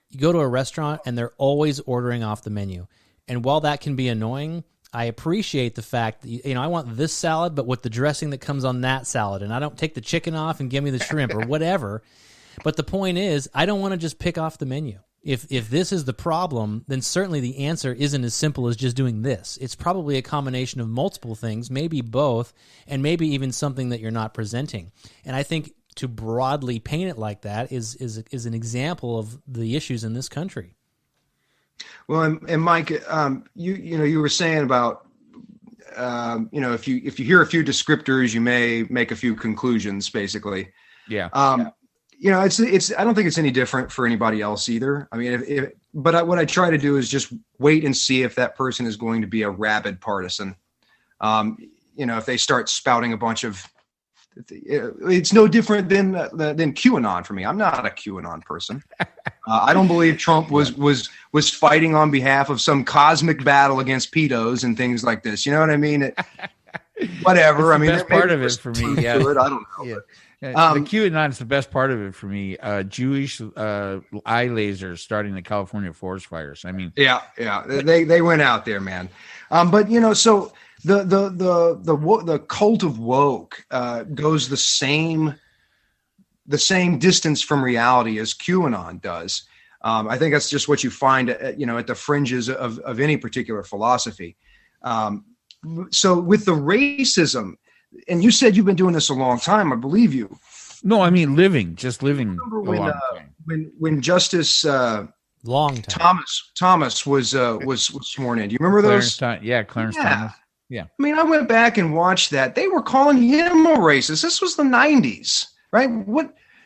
you go to a restaurant and they're always ordering off the menu. And while that can be annoying, I appreciate the fact that, I want this salad, but with the dressing that comes on that salad. And I don't take the chicken off and give me the shrimp or whatever. But the point is, I don't want to just pick off the menu. If this is the problem, then certainly the answer isn't as simple as just doing this. It's probably a combination of multiple things, maybe both, and maybe even something that you're not presenting. And I think to broadly paint it like that is an example of the issues in this country. Well, and Mike, you were saying about if you hear a few descriptors, you may make a few conclusions, basically. Yeah. It's I don't think it's any different for anybody else either. I mean, what I try to do is just wait and see if that person is going to be a rabid partisan. If they start spouting a bunch of, it's no different than QAnon for me. I'm not a QAnon person. I don't believe Trump was fighting on behalf of some cosmic battle against pedos and things like this. You know what I mean? Whatever. I mean, that's part of it for me. Yeah. I don't know. Yeah. The QAnon is the best part of it for me. Jewish eye lasers starting the California forest fires. I mean, yeah, they went out there, man. But so the cult of woke goes the same distance from reality as QAnon does. I think that's just what you find at the fringes of any particular philosophy. So with the racism. And you said you've been doing this a long time. I believe you. No, I mean living a long time. When Justice long time Thomas was sworn in. Do you remember those? Clarence Thomas. Yeah. I mean, I went back and watched that. They were calling him a racist. This was the 90s, right?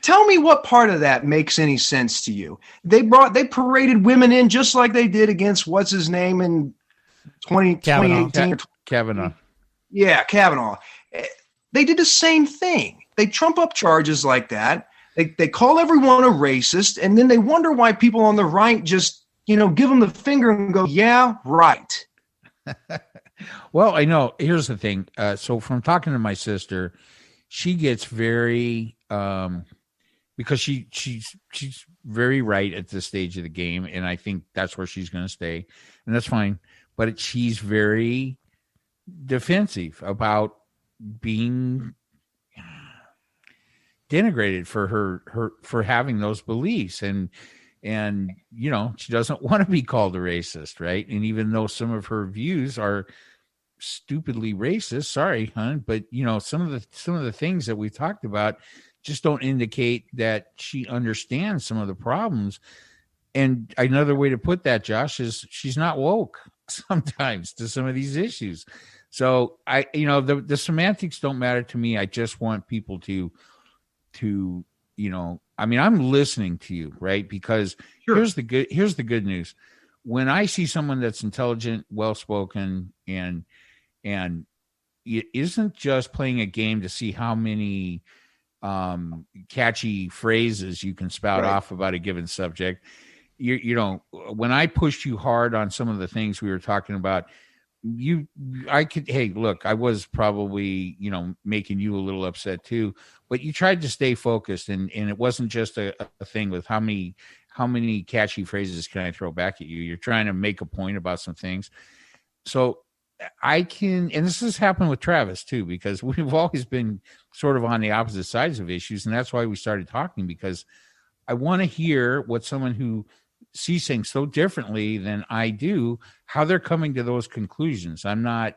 Tell me what part of that makes any sense to you? They paraded women in just like they did against what's his name in 2018. Kavanaugh. Yeah, Kavanaugh. They did the same thing. They trump up charges like that. They call everyone a racist, and then they wonder why people on the right just, give them the finger and go, yeah, right. Well, I know. Here's the thing. So from talking to my sister, she gets very, because she's very right at this stage of the game, and I think that's where she's going to stay, and that's fine. But she's very defensive about being denigrated for having those beliefs, and she doesn't want to be called a racist, right? And even though some of her views are stupidly racist, sorry, hon, but some of the things that we've talked about just don't indicate that she understands some of the problems. And another way to put that, Josh, is she's not woke sometimes to some of these issues. So the semantics don't matter to me. I just want people to I'm listening to you, right? Because here's the good news. When I see someone that's intelligent, well-spoken, and it isn't just playing a game to see how many catchy phrases you can spout off about a given subject. When I pushed you hard on some of the things we were talking about, I was probably, making you a little upset too, but you tried to stay focused, and it wasn't just a thing with how many catchy phrases can I throw back at you. You're trying to make a point about some things. So and this has happened with Travis too, because we've always been sort of on the opposite sides of issues. And that's why we started talking, because I want to hear what someone who sees things so differently than I do, how they're coming to those conclusions. I'm not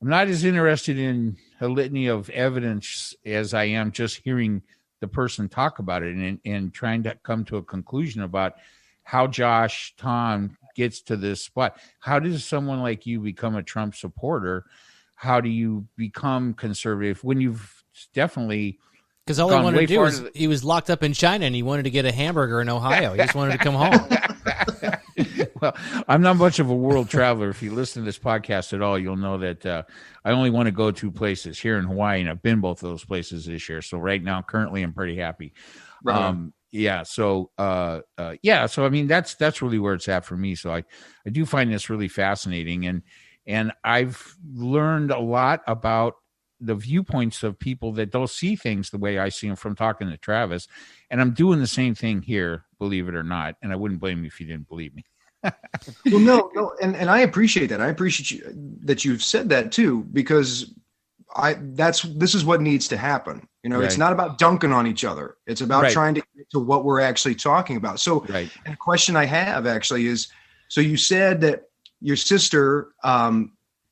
as interested in a litany of evidence as I am just hearing the person talk about it and trying to come to a conclusion about how Josh Tom gets to this spot. How does someone like you become a Trump supporter? How do you become conservative when you've definitely... Because all he wanted to do was, he was locked up in China and he wanted to get a hamburger in Ohio. He just wanted to come home. Well, I'm not much of a world traveler. If you listen to this podcast at all, you'll know that I only want to go 2 places here in Hawaii, and I've been both of those places this year. So right now, currently, I'm pretty happy. Right. So I mean, that's really where it's at for me. So I do find this really fascinating, and I've learned a lot about the viewpoints of people that don't see things the way I see them from talking to Travis. And I'm doing the same thing here, believe it or not. And I wouldn't blame you if you didn't believe me. Well, no. And I appreciate that. I appreciate that you've said that too, because this is what needs to happen. Right. It's not about dunking on each other. It's about trying to get to what we're actually talking about. So and a question I have actually is, so you said that your sister,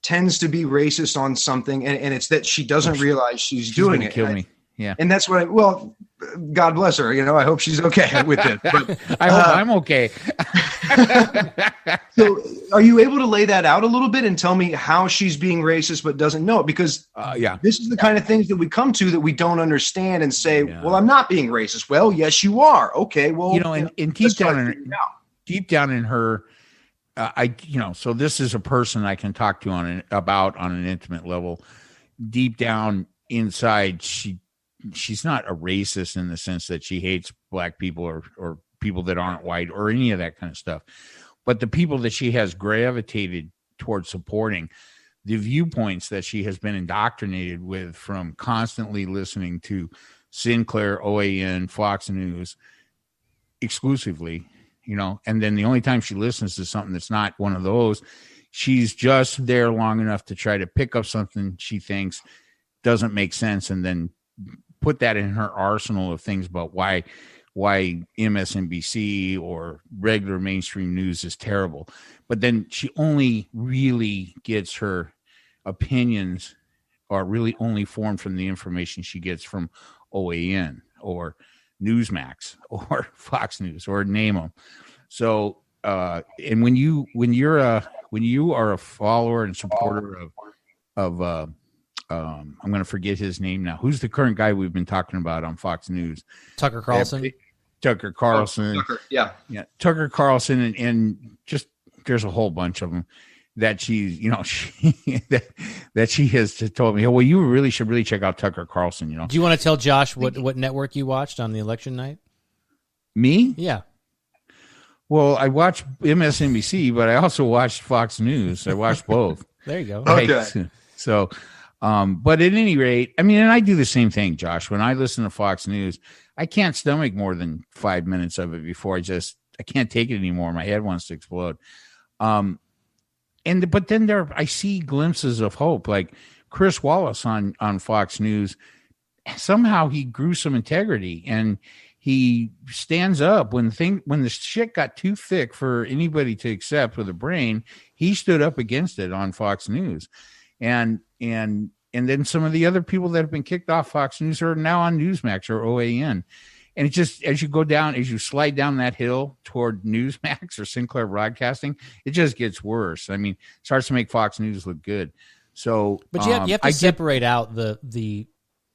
tends to be racist on something, and it's that she doesn't realize she's doing it. Kill me. Yeah. And that's what God bless her. I hope she's okay with it. But I hope I'm okay. So are you able to lay that out a little bit and tell me how she's being racist but doesn't know it? Because this is the kind of things that we come to that we don't understand and say, well, I'm not being racist. Well, yes, you are. Okay. Well, and deep down in her, so this is a person I can talk to on an intimate level. Deep down inside, she's not a racist in the sense that she hates black people or people that aren't white or any of that kind of stuff. But the people that she has gravitated towards supporting, the viewpoints that she has been indoctrinated with from constantly listening to Sinclair, OAN, Fox News exclusively, and then the only time she listens to something that's not one of those, she's just there long enough to try to pick up something she thinks doesn't make sense and then put that in her arsenal of things about why MSNBC or regular mainstream news is terrible. But then she only really gets her opinions are really only formed from the information she gets from OAN or Newsmax or Fox News or name them. So, and when you are a follower and supporter of I'm going to forget his name now. Who's the current guy we've been talking about on Fox News? Tucker Carlson. Tucker Carlson. Tucker Carlson, and just there's a whole bunch of them that she's, that she has told me, well, you really should check out Tucker Carlson. Do you want to tell Josh what network you watched on the election night? Me? Yeah. Well, I watched MSNBC, but I also watched Fox News. I watched both. There you go. Okay. So, But at any rate, I mean, and I do the same thing, Josh. When I listen to Fox News, I can't stomach more than 5 minutes of it before I can't take it anymore. My head wants to explode. But then I see glimpses of hope, like Chris Wallace on Fox News. Somehow he grew some integrity, and he stands up when the shit got too thick for anybody to accept with a brain. He stood up against it on Fox News, and then some of the other people that have been kicked off Fox News are now on Newsmax or OAN. And it just, as you slide down that hill toward Newsmax or Sinclair Broadcasting, it just gets worse. I mean, it starts to make Fox News look good. So, but you have to separate out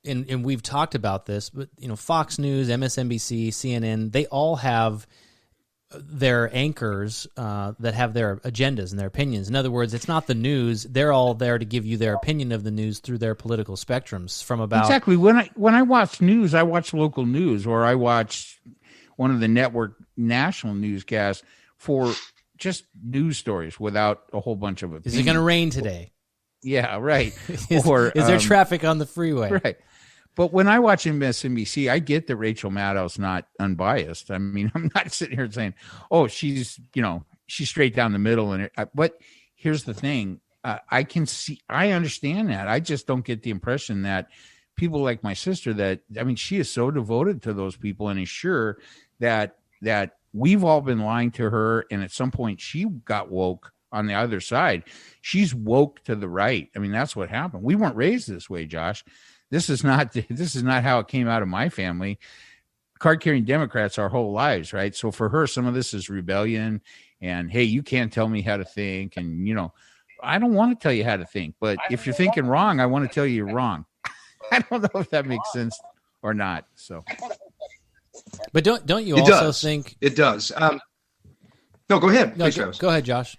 and we've talked about this, but Fox News, MSNBC, CNN, they all have their anchors that have their agendas and their opinions. In other words, it's not the news; they're all there to give you their opinion of the news through their political spectrums. From about exactly when I watch news, I watch local news, or I watch one of the network national newscasts for just news stories without a whole bunch of opinions. Is it going to rain today? Yeah, right. Is there traffic on the freeway? Right. But when I watch MSNBC, I get that Rachel Maddow's not unbiased. I mean, I'm not sitting here saying, "Oh, she's straight down the middle." But here's the thing: I understand that. I just don't get the impression that people like my sister, she is so devoted to those people and is sure that we've all been lying to her, and at some point she got woke on the other side. She's woke to the right. I mean, that's what happened. We weren't raised this way, Josh. This is not how it came out of my family. Card-carrying Democrats our whole lives, right? So for her, some of this is rebellion and, hey, you can't tell me how to think. And, I don't want to tell you how to think, but if you're thinking wrong, I want to tell you you're wrong. I don't know if that makes sense or not. So, but don't you also think it does? No, go ahead. No, go ahead, Josh.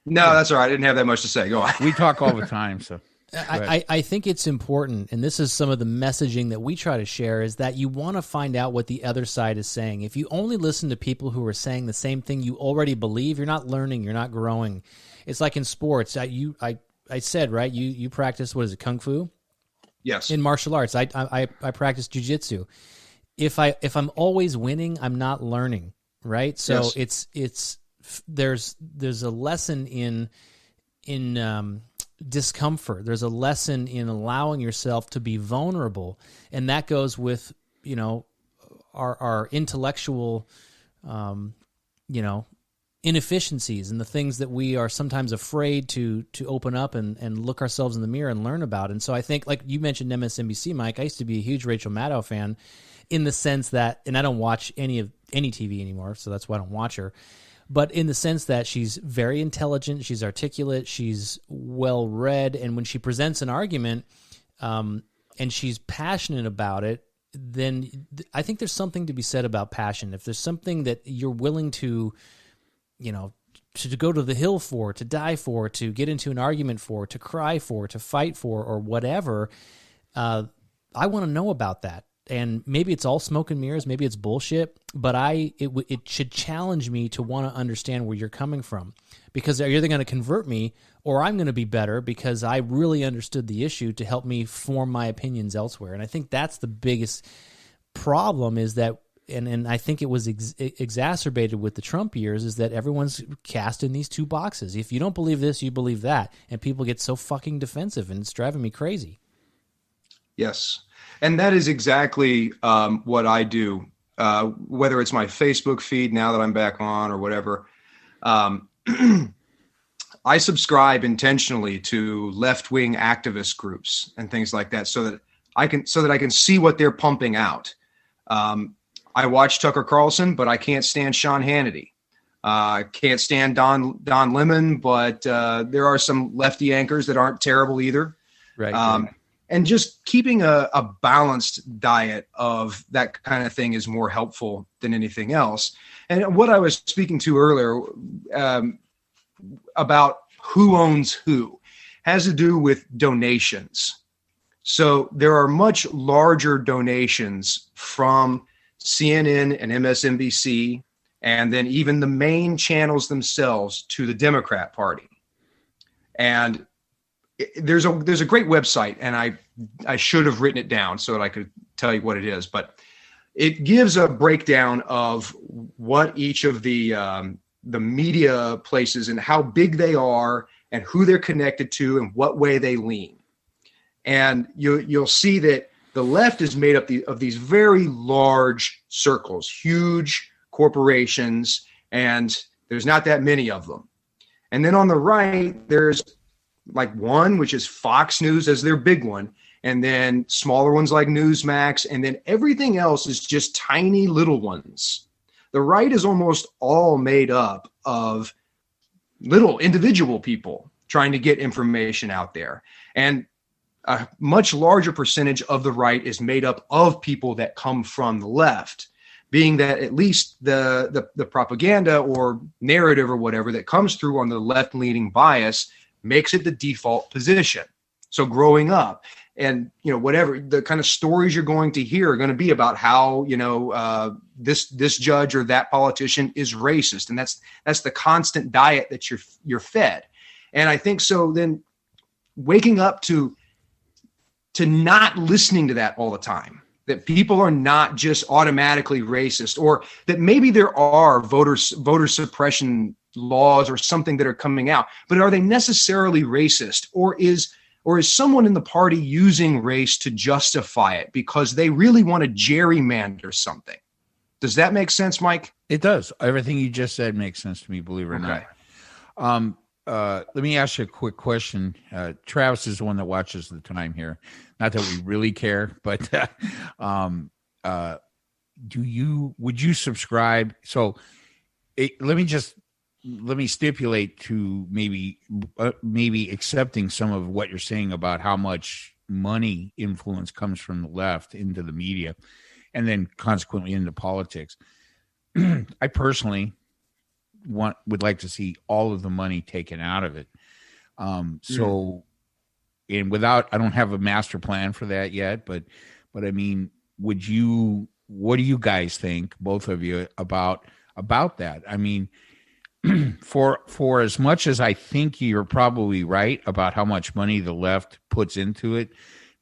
No, that's all right. I didn't have that much to say. Go on. We talk all the time, so. I think it's important, and this is some of the messaging that we try to share, is that you want to find out what the other side is saying. If you only listen to people who are saying the same thing you already believe, you're not learning, you're not growing. It's like in sports. I said, right, you practice, what is it, Kung Fu? Yes. In martial arts, I practice jiu-jitsu. If I'm always winning, I'm not learning, right? So yes. There's a lesson in discomfort. There's a lesson in allowing yourself to be vulnerable, and that goes with our intellectual inefficiencies and the things that we are sometimes afraid to open up and look ourselves in the mirror and learn about. And so I think, like you mentioned MSNBC, Mike, I used to be a huge Rachel Maddow fan in the sense that, and I don't watch any TV anymore, so that's why I don't watch her. But in the sense that she's very intelligent, she's articulate, she's well-read, and when she presents an argument and she's passionate about it, then I think there's something to be said about passion. If there's something that you're willing to, to go to the hill for, to die for, to get into an argument for, to cry for, to fight for, or whatever, I want to know about that. And maybe it's all smoke and mirrors, maybe it's bullshit, but it should challenge me to want to understand where you're coming from, because they're either going to convert me or I'm going to be better because I really understood the issue to help me form my opinions elsewhere. And I think that's the biggest problem, is that, and I think it was exacerbated with the Trump years, is that everyone's cast in these two boxes. If you don't believe this, you believe that, and people get so fucking defensive, and it's driving me crazy. Yes. And that is exactly what I do, whether it's my Facebook feed now that I'm back on or whatever. I subscribe intentionally to left-wing activist groups and things like that so that I can see what they're pumping out. I watch Tucker Carlson, but I can't stand Sean Hannity. I can't stand Don Lemon, but there are some lefty anchors that aren't terrible either. Right. And just keeping a balanced diet of that kind of thing is more helpful than anything else. And what I was speaking to earlier about who owns who has to do with donations. So there are much larger donations from CNN and MSNBC, and then even the main channels themselves, to the Democrat Party. And there's a great website, and I should have written it down so that I could tell you what it is, but it gives a breakdown of what each of the media places and how big they are and who they're connected to and what way they lean. And you'll see that the left is made up of these very large circles, huge corporations, and there's not that many of them. And then on the right, there's like one, which is Fox News as their big one, and then smaller ones like Newsmax, and then everything else is just tiny little ones. The right is almost all made up of little individual people trying to get information out there. And a much larger percentage of the right is made up of people that come from the left, being that at least the propaganda or narrative or whatever that comes through on the left-leaning bias makes it the default position. So growing up, and whatever the kind of stories you're going to hear are going to be about how this judge or that politician is racist, and that's the constant diet that you're fed. And I think so. Then waking up to not listening to that all the time, that people are not just automatically racist, or that maybe there are voter suppression laws or something that are coming out, but are they necessarily racist, or is someone in the party using race to justify it because they really want to gerrymander something? Does that make sense, Mike? It does. Everything you just said makes sense to me, believe it or not. Let me ask you a quick question. Travis is the one that watches the time here. Not that we really care, but would you subscribe? So let me stipulate to maybe accepting some of what you're saying about how much money influence comes from the left into the media and then consequently into politics. I personally would like to see all of the money taken out of it. And I don't have a master plan for that yet, but I mean, what do you guys think, both of you, about that? I mean, for as much as I think you're probably right about how much money the left puts into it,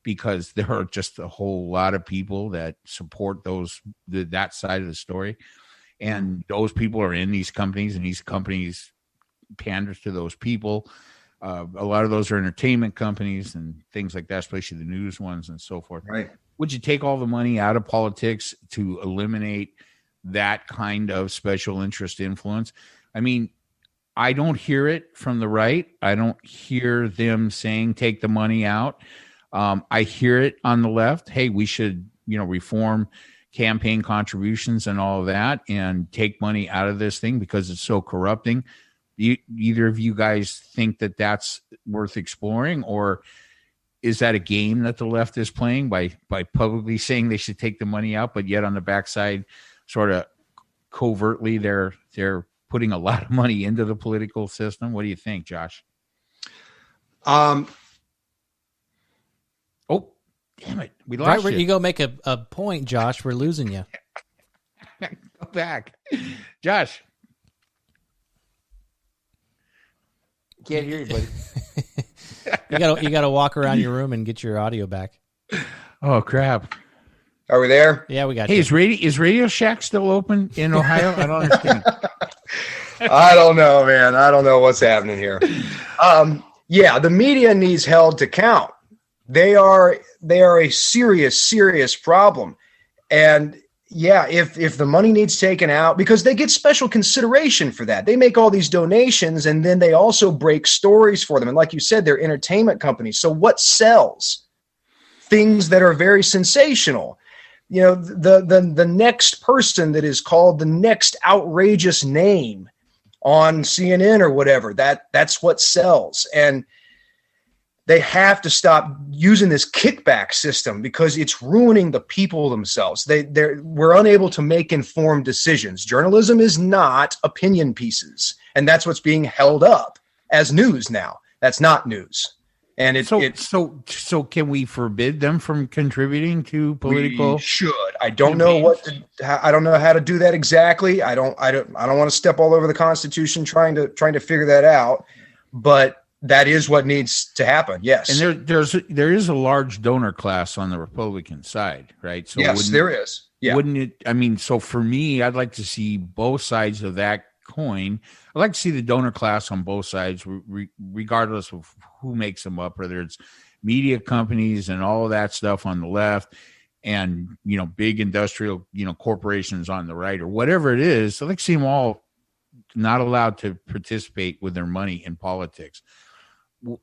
because there are just a whole lot of people that support that side of the story, and those people are in these companies, and these companies pander to those people. A lot of those are entertainment companies and things like that, especially the news ones and so forth. Right. Would you take all the money out of politics to eliminate that kind of special interest influence? I mean, I don't hear it from the right. I don't hear them saying take the money out. I hear it on the left. Hey, we should, reform campaign contributions and all of that and take money out of this thing because it's so corrupting. Either of you guys think that that's worth exploring, or is that a game that the left is playing by publicly saying they should take the money out, but yet on the backside, sort of covertly, they're putting a lot of money into the political system? What do you think, Josh? Oh, damn it. We lost right, you go make a point, Josh. We're losing you. Go back. Josh. Can't hear you, buddy. You gotta walk around your room and get your audio back. Oh, crap. Are we there? Yeah, we got you. Hey, is Radio Shack still open in Ohio? I don't understand. I don't know, man. I don't know what's happening here. Yeah, the media needs held to account. They are a serious problem. And yeah, if the money needs taken out, because they get special consideration for that. They make all these donations, and then they also break stories for them. And like you said, they're entertainment companies. So what sells? Things that are very sensational. The next person that is called the next outrageous name on CNN or whatever, that's what sells. And they have to stop using this kickback system because it's ruining the people themselves. We're unable to make informed decisions. Journalism is not opinion pieces, and that's what's being held up as news now. That's not news. And so can we forbid them from contributing to political? We should. I don't know I don't know how to do that exactly. I don't want to step all over the Constitution trying to figure that out. But that is what needs to happen. Yes. And there is a large donor class on the Republican side, right? So yes, there is. Yeah. Wouldn't it? I mean, so for me, I'd like to see both sides of that coin. I'd like to see the donor class on both sides, regardless of who makes them up, whether it's media companies and all of that stuff on the left, and big industrial corporations on the right, or whatever it is. I'd like to see them all not allowed to participate with their money in politics.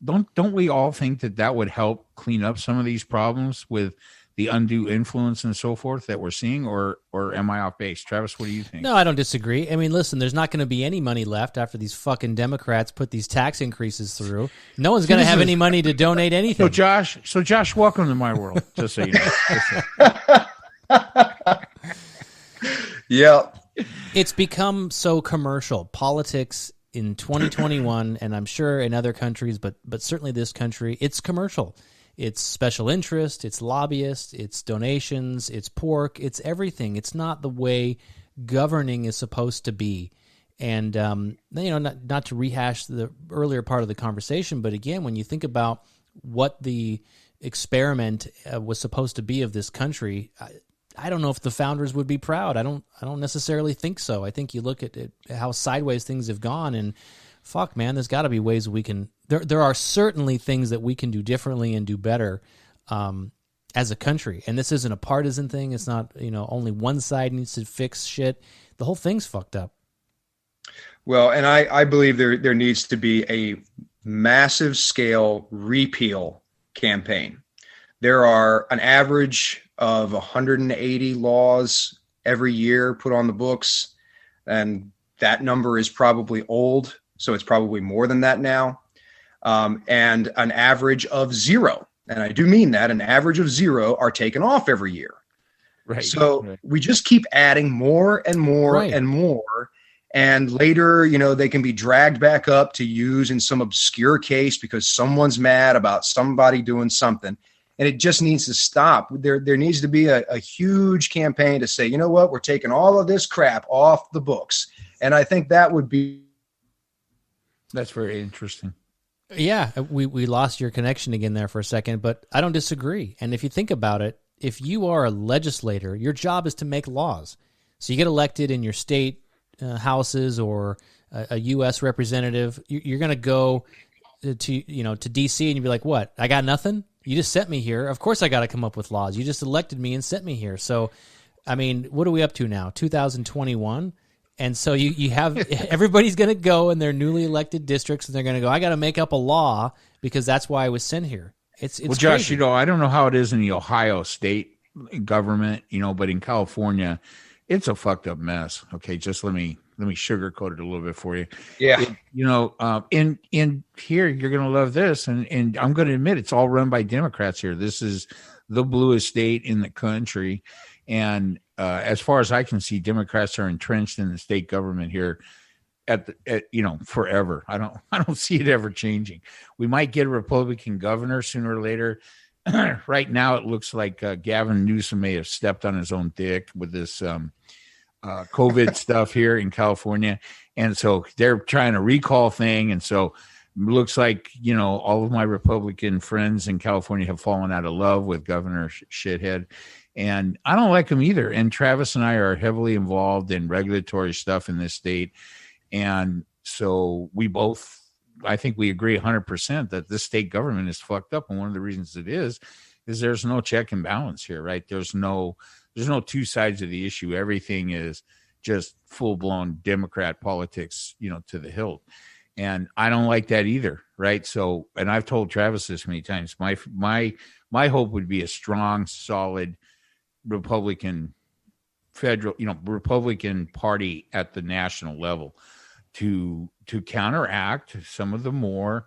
Don't we all think that would help clean up some of these problems with the undue influence and so forth that we're seeing, or am I off base? Travis, what do you think? No, I don't disagree. I mean, listen, there's not going to be any money left after these fucking Democrats put these tax increases through. No one's going to have any money to donate anything. So Josh, welcome to my world, just so you know. Yeah. It's become so commercial. Politics in 2021, and I'm sure in other countries, but certainly this country, it's commercial. It's special interest, it's lobbyists, it's donations, it's pork, it's everything. It's not the way governing is supposed to be. And, not to rehash the earlier part of the conversation, but again, when you think about what the experiment was supposed to be of this country, I don't know if the founders would be proud. I don't necessarily think so. I think you look at how sideways things have gone, and fuck, man, there's got to be ways we can. There are certainly things that we can do differently and do better as a country. And this isn't a partisan thing. It's not only one side needs to fix shit. The whole thing's fucked up. Well, and I believe there needs to be a massive scale repeal campaign. There are an average of 180 laws every year put on the books, and that number is probably old, so it's probably more than that now. And an average of 0, and I do mean that, an average of 0 are taken off every year. Right. So we just keep adding more and more and more, and later, they can be dragged back up to use in some obscure case because someone's mad about somebody doing something. And it just needs to stop. There needs to be a huge campaign to say, you know what, we're taking all of this crap off the books. And I think that would be. That's very interesting. Yeah, we lost your connection again there for a second, but I don't disagree. And if you think about it, if you are a legislator, your job is to make laws. So you get elected in your state houses or a U.S. representative. You're going to go to D.C. and you'd be like, what? I got nothing? You just sent me here. Of course I got to come up with laws. You just elected me and sent me here. So, I mean, what are we up to now? 2021? And so you have everybody's going to go in their newly elected districts, and they're going to go, I got to make up a law because that's why I was sent here. It's well, Josh, crazy. I don't know how it is in the Ohio state government, but in California, it's a fucked up mess. Okay, just let me sugarcoat it a little bit for you. Yeah. In here, you're going to love this. And I'm going to admit it's all run by Democrats here. This is the bluest state in the country. And as far as I can see, Democrats are entrenched in the state government here at forever. I don't see it ever changing. We might get a Republican governor sooner or later. Right now, it looks like Gavin Newsom may have stepped on his own dick with this COVID stuff here in California. And so they're trying a recall thing. And so it looks like, all of my Republican friends in California have fallen out of love with Governor Shithead. And I don't like him either. And Travis and I are heavily involved in regulatory stuff in this state. And so I think we agree 100% that this state government is fucked up. And one of the reasons it is there's no check and balance here, right? There's no two sides of the issue. Everything is just full-blown Democrat politics, to the hilt. And I don't like that either, right? So, and I've told Travis this many times, my hope would be a strong, solid Republican Republican Party at the national level to counteract some of the more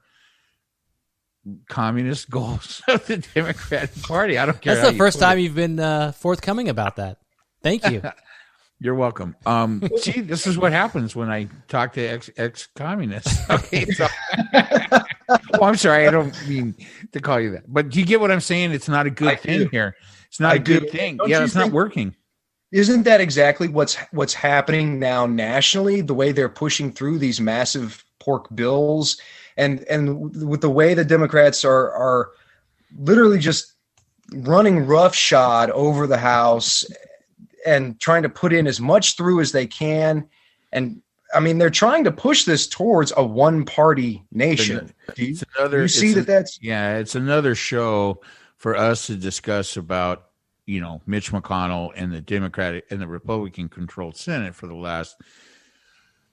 communist goals of the Democratic Party. I don't care. That's the first time you've been forthcoming about that. Thank you. You're welcome. See, this is what happens when I talk to ex-communists. Okay, so, I'm sorry. I don't mean to call you that. But do you get what I'm saying? It's not a good thing here. It's not a good thing. Yeah, it's not working. Isn't that exactly what's happening now nationally? The way they're pushing through these massive pork bills and with the way the Democrats are literally just running roughshod over the House and trying to put in as much through as they can. And I mean, they're trying to push this towards a one-party nation. It's another show for us to discuss about, Mitch McConnell and the Democratic and the Republican-controlled Senate for the last.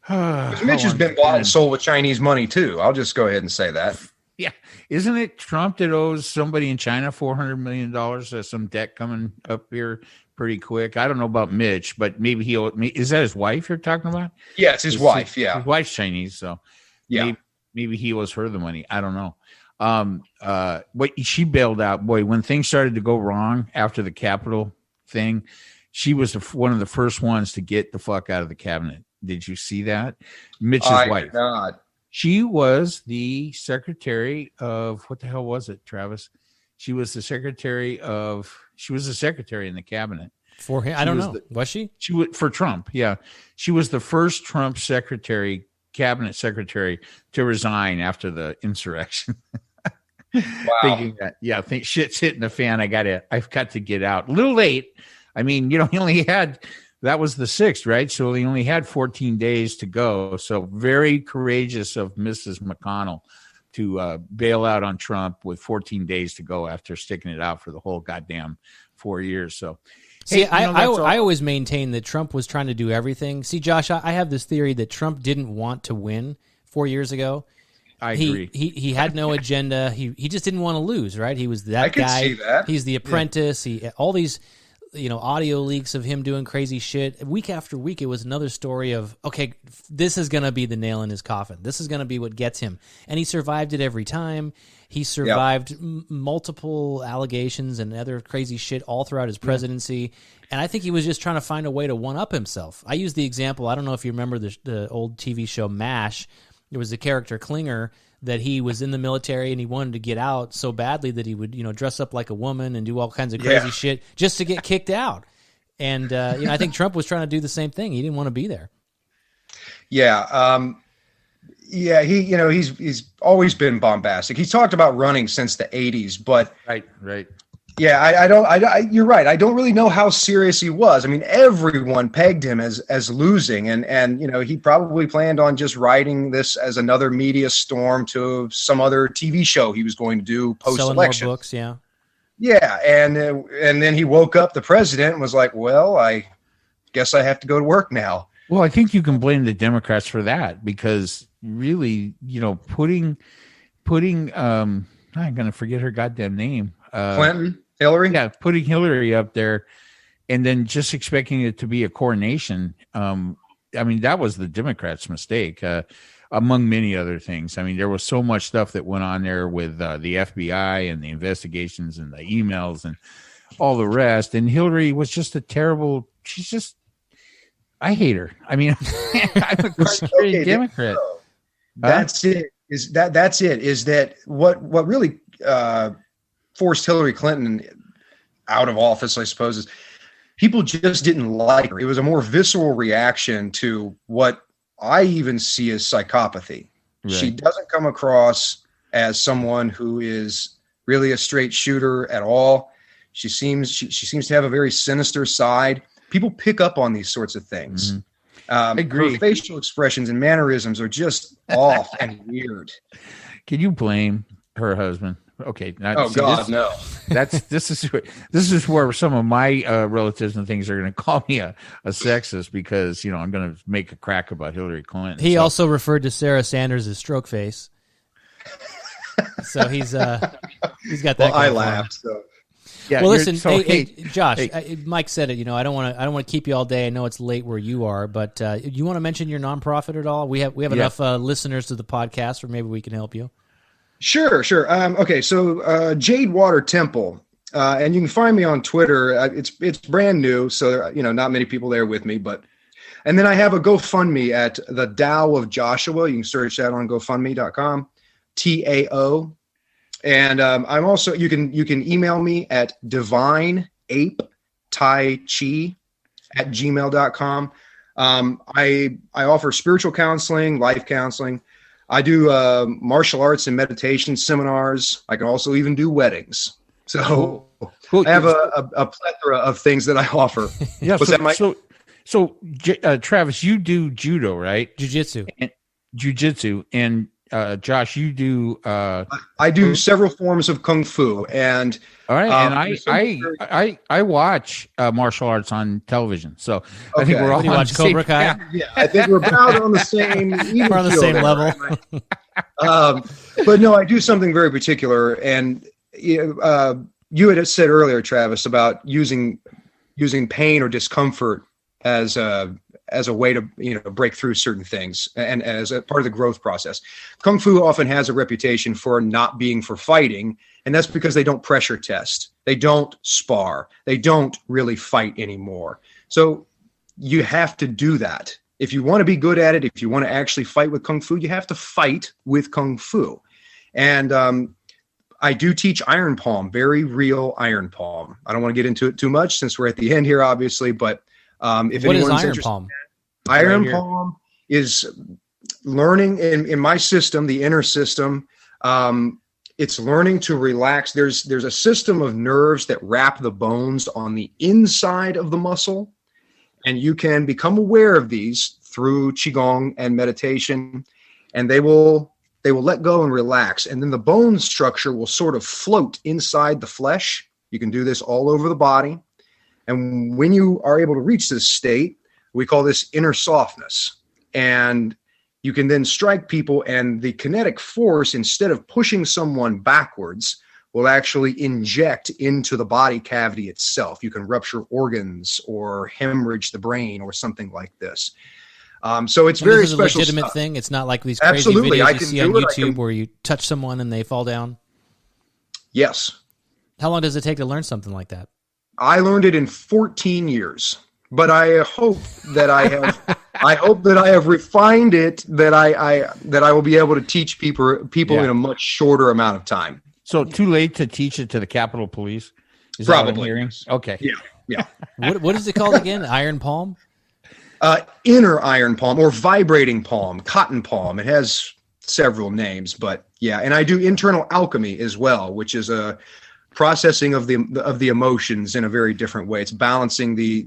Mitch has been bought and sold with Chinese money too. I'll just go ahead and say that. Yeah, isn't it Trump that owes somebody in China $400 million? There's some debt coming up here pretty quick. I don't know about Mitch, but maybe is that his wife you're talking about? Yeah, it's his wife. Yeah, his wife's Chinese, so yeah, maybe he owes her the money. I don't know. But she bailed out. Boy, when things started to go wrong after the Capitol thing, she was one of the first ones to get the fuck out of the cabinet. Did you see that? Mitch's wife. Did not. She was the secretary of, what the hell was it, Travis? She was the secretary in the cabinet. For him? I don't know. Was she? She was for Trump. Yeah. She was the first Trump cabinet secretary to resign after the insurrection. Wow. Thinking that, I think shit's hitting the fan. I've got to get out. A little late. I mean, he only had, that was the 6th, right? So he only had 14 days to go. So very courageous of Mrs. McConnell to bail out on Trump with 14 days to go after sticking it out for the whole goddamn 4 years. So, see, I always maintain that Trump was trying to do everything. See, Josh, I have this theory that Trump didn't want to win 4 years ago. I agree. He had no agenda. He just didn't want to lose, right? He was that guy. I could see that. He's the apprentice. Yeah. All these audio leaks of him doing crazy shit. Week after week, it was another story of, okay, this is going to be the nail in his coffin. This is going to be what gets him. And he survived it every time. He survived multiple allegations and other crazy shit all throughout his presidency. And I think he was just trying to find a way to one-up himself. I use the example, I don't know if you remember the old TV show MASH. There was a character, Klinger, that he was in the military and he wanted to get out so badly that he would, dress up like a woman and do all kinds of crazy shit just to get kicked out. And, I think Trump was trying to do the same thing. He didn't want to be there. Yeah. He's always been bombastic. He's talked about running since the 80s, but right. Yeah, you're right. I don't really know how serious he was. I mean, everyone pegged him as losing, and he probably planned on just riding this as another media storm to some other TV show he was going to do post-election. Selling more books, yeah. Yeah, and then he woke up the president and was like, "Well, I guess I have to go to work now." Well, I think you can blame the Democrats for that because really, putting I'm going to forget her goddamn name. Hillary? Yeah, putting Hillary up there and then just expecting it to be a coronation. That was the Democrats' mistake, among many other things. I mean, there was so much stuff that went on there with the FBI and the investigations and the emails and all the rest. And Hillary was just I hate her. I mean, I'm a frustrated Democrat. That's it. That's it. Is that what really forced Hillary Clinton out of office, I suppose, is people just didn't like her. It was a more visceral reaction to what I even see as psychopathy. Right. She doesn't come across as someone who is really a straight shooter at all. She seems to have a very sinister side. People pick up on these sorts of things. I agree. Her facial expressions and mannerisms are just off and weird. Can you blame her husband? Okay. No. This is where some of my relatives and things are going to call me a sexist because I'm going to make a crack about Hillary Clinton. He also referred to Sarah Sanders as stroke face, so he's got that. Well, I laughed. So. Yeah, well, listen, hey, Josh. Mike said it. I don't want to keep you all day. I know it's late where you are, but you want to mention your nonprofit at all? We have enough listeners to the podcast, or maybe we can help you. Sure. Okay, so Jade Water Temple, and you can find me on Twitter. It's brand new, so not many people there with me, and then I have a GoFundMe at the Tao of Joshua. You can search that on GoFundMe.com, TAO, and I'm also you can email me at divineapetaichi@gmail.com. I offer spiritual counseling, life counseling. I do martial arts and meditation seminars. I can also even do weddings. So I have a plethora of things that I offer. Yeah. So Travis, you do judo, right? Jiu-jitsu. And Josh, you do. I do several forms of kung fu, and all right. And I watch martial arts on television, so I think we're all on watch Cobra Kai. Yeah, I think we're about on the same. We're on the same level. But no, I do something very particular, and you had said earlier, Travis, about using pain or discomfort as a way to break through certain things and as a part of the growth process. Kung Fu often has a reputation for not being for fighting, and that's because they don't pressure test. They don't spar. They don't really fight anymore. So you have to do that. If you want to be good at it, if you want to actually fight with Kung Fu, you have to fight with Kung Fu. And I do teach iron palm, very real iron palm. I don't want to get into it too much since we're at the end here, obviously, but if what anyone's is iron interested, palm? Iron palm is learning in my system, the inner system. It's learning to relax. There's a system of nerves that wrap the bones on the inside of the muscle, and you can become aware of these through qigong and meditation, and they will let go and relax, and then the bone structure will sort of float inside the flesh. You can do this all over the body, and when you are able to reach this state, we call this inner softness. And you can then strike people, and the kinetic force, instead of pushing someone backwards, will actually inject into the body cavity itself. You can rupture organs or hemorrhage the brain or something like this. So it's very special. This is a legitimate stuff. Thing. It's not like these crazy videos you see on YouTube where you touch someone and they fall down. Yes. How long does it take to learn something like that? I learned it in 14 years. But I hope that I have refined it, that I will be able to teach people in a much shorter amount of time. So too late to teach it to the Capitol Police? Is Probably. That what I'm hearing? Okay. Yeah. What is it called again? Iron palm? Inner iron palm or vibrating palm, cotton palm. It has several names, but yeah. And I do internal alchemy as well, which is a processing of the emotions in a very different way. It's balancing the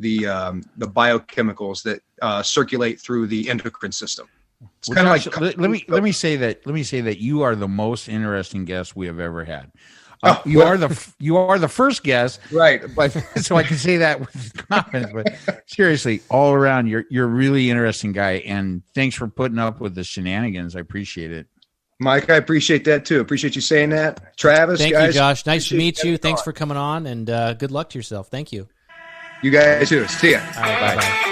biochemicals that circulate through the endocrine system. It's kind of like let me say that you are the most interesting guest we have ever had. You are the first guest, right? But, so I can say that with confidence. But seriously, all around, you're a really interesting guy, and thanks for putting up with the shenanigans. I appreciate it. Mike, I appreciate that too. Appreciate you saying that. Travis, thank guys, you, Josh. Nice to meet you. Thanks for coming on, and good luck to yourself. Thank you. You guys too. See ya. All right, bye.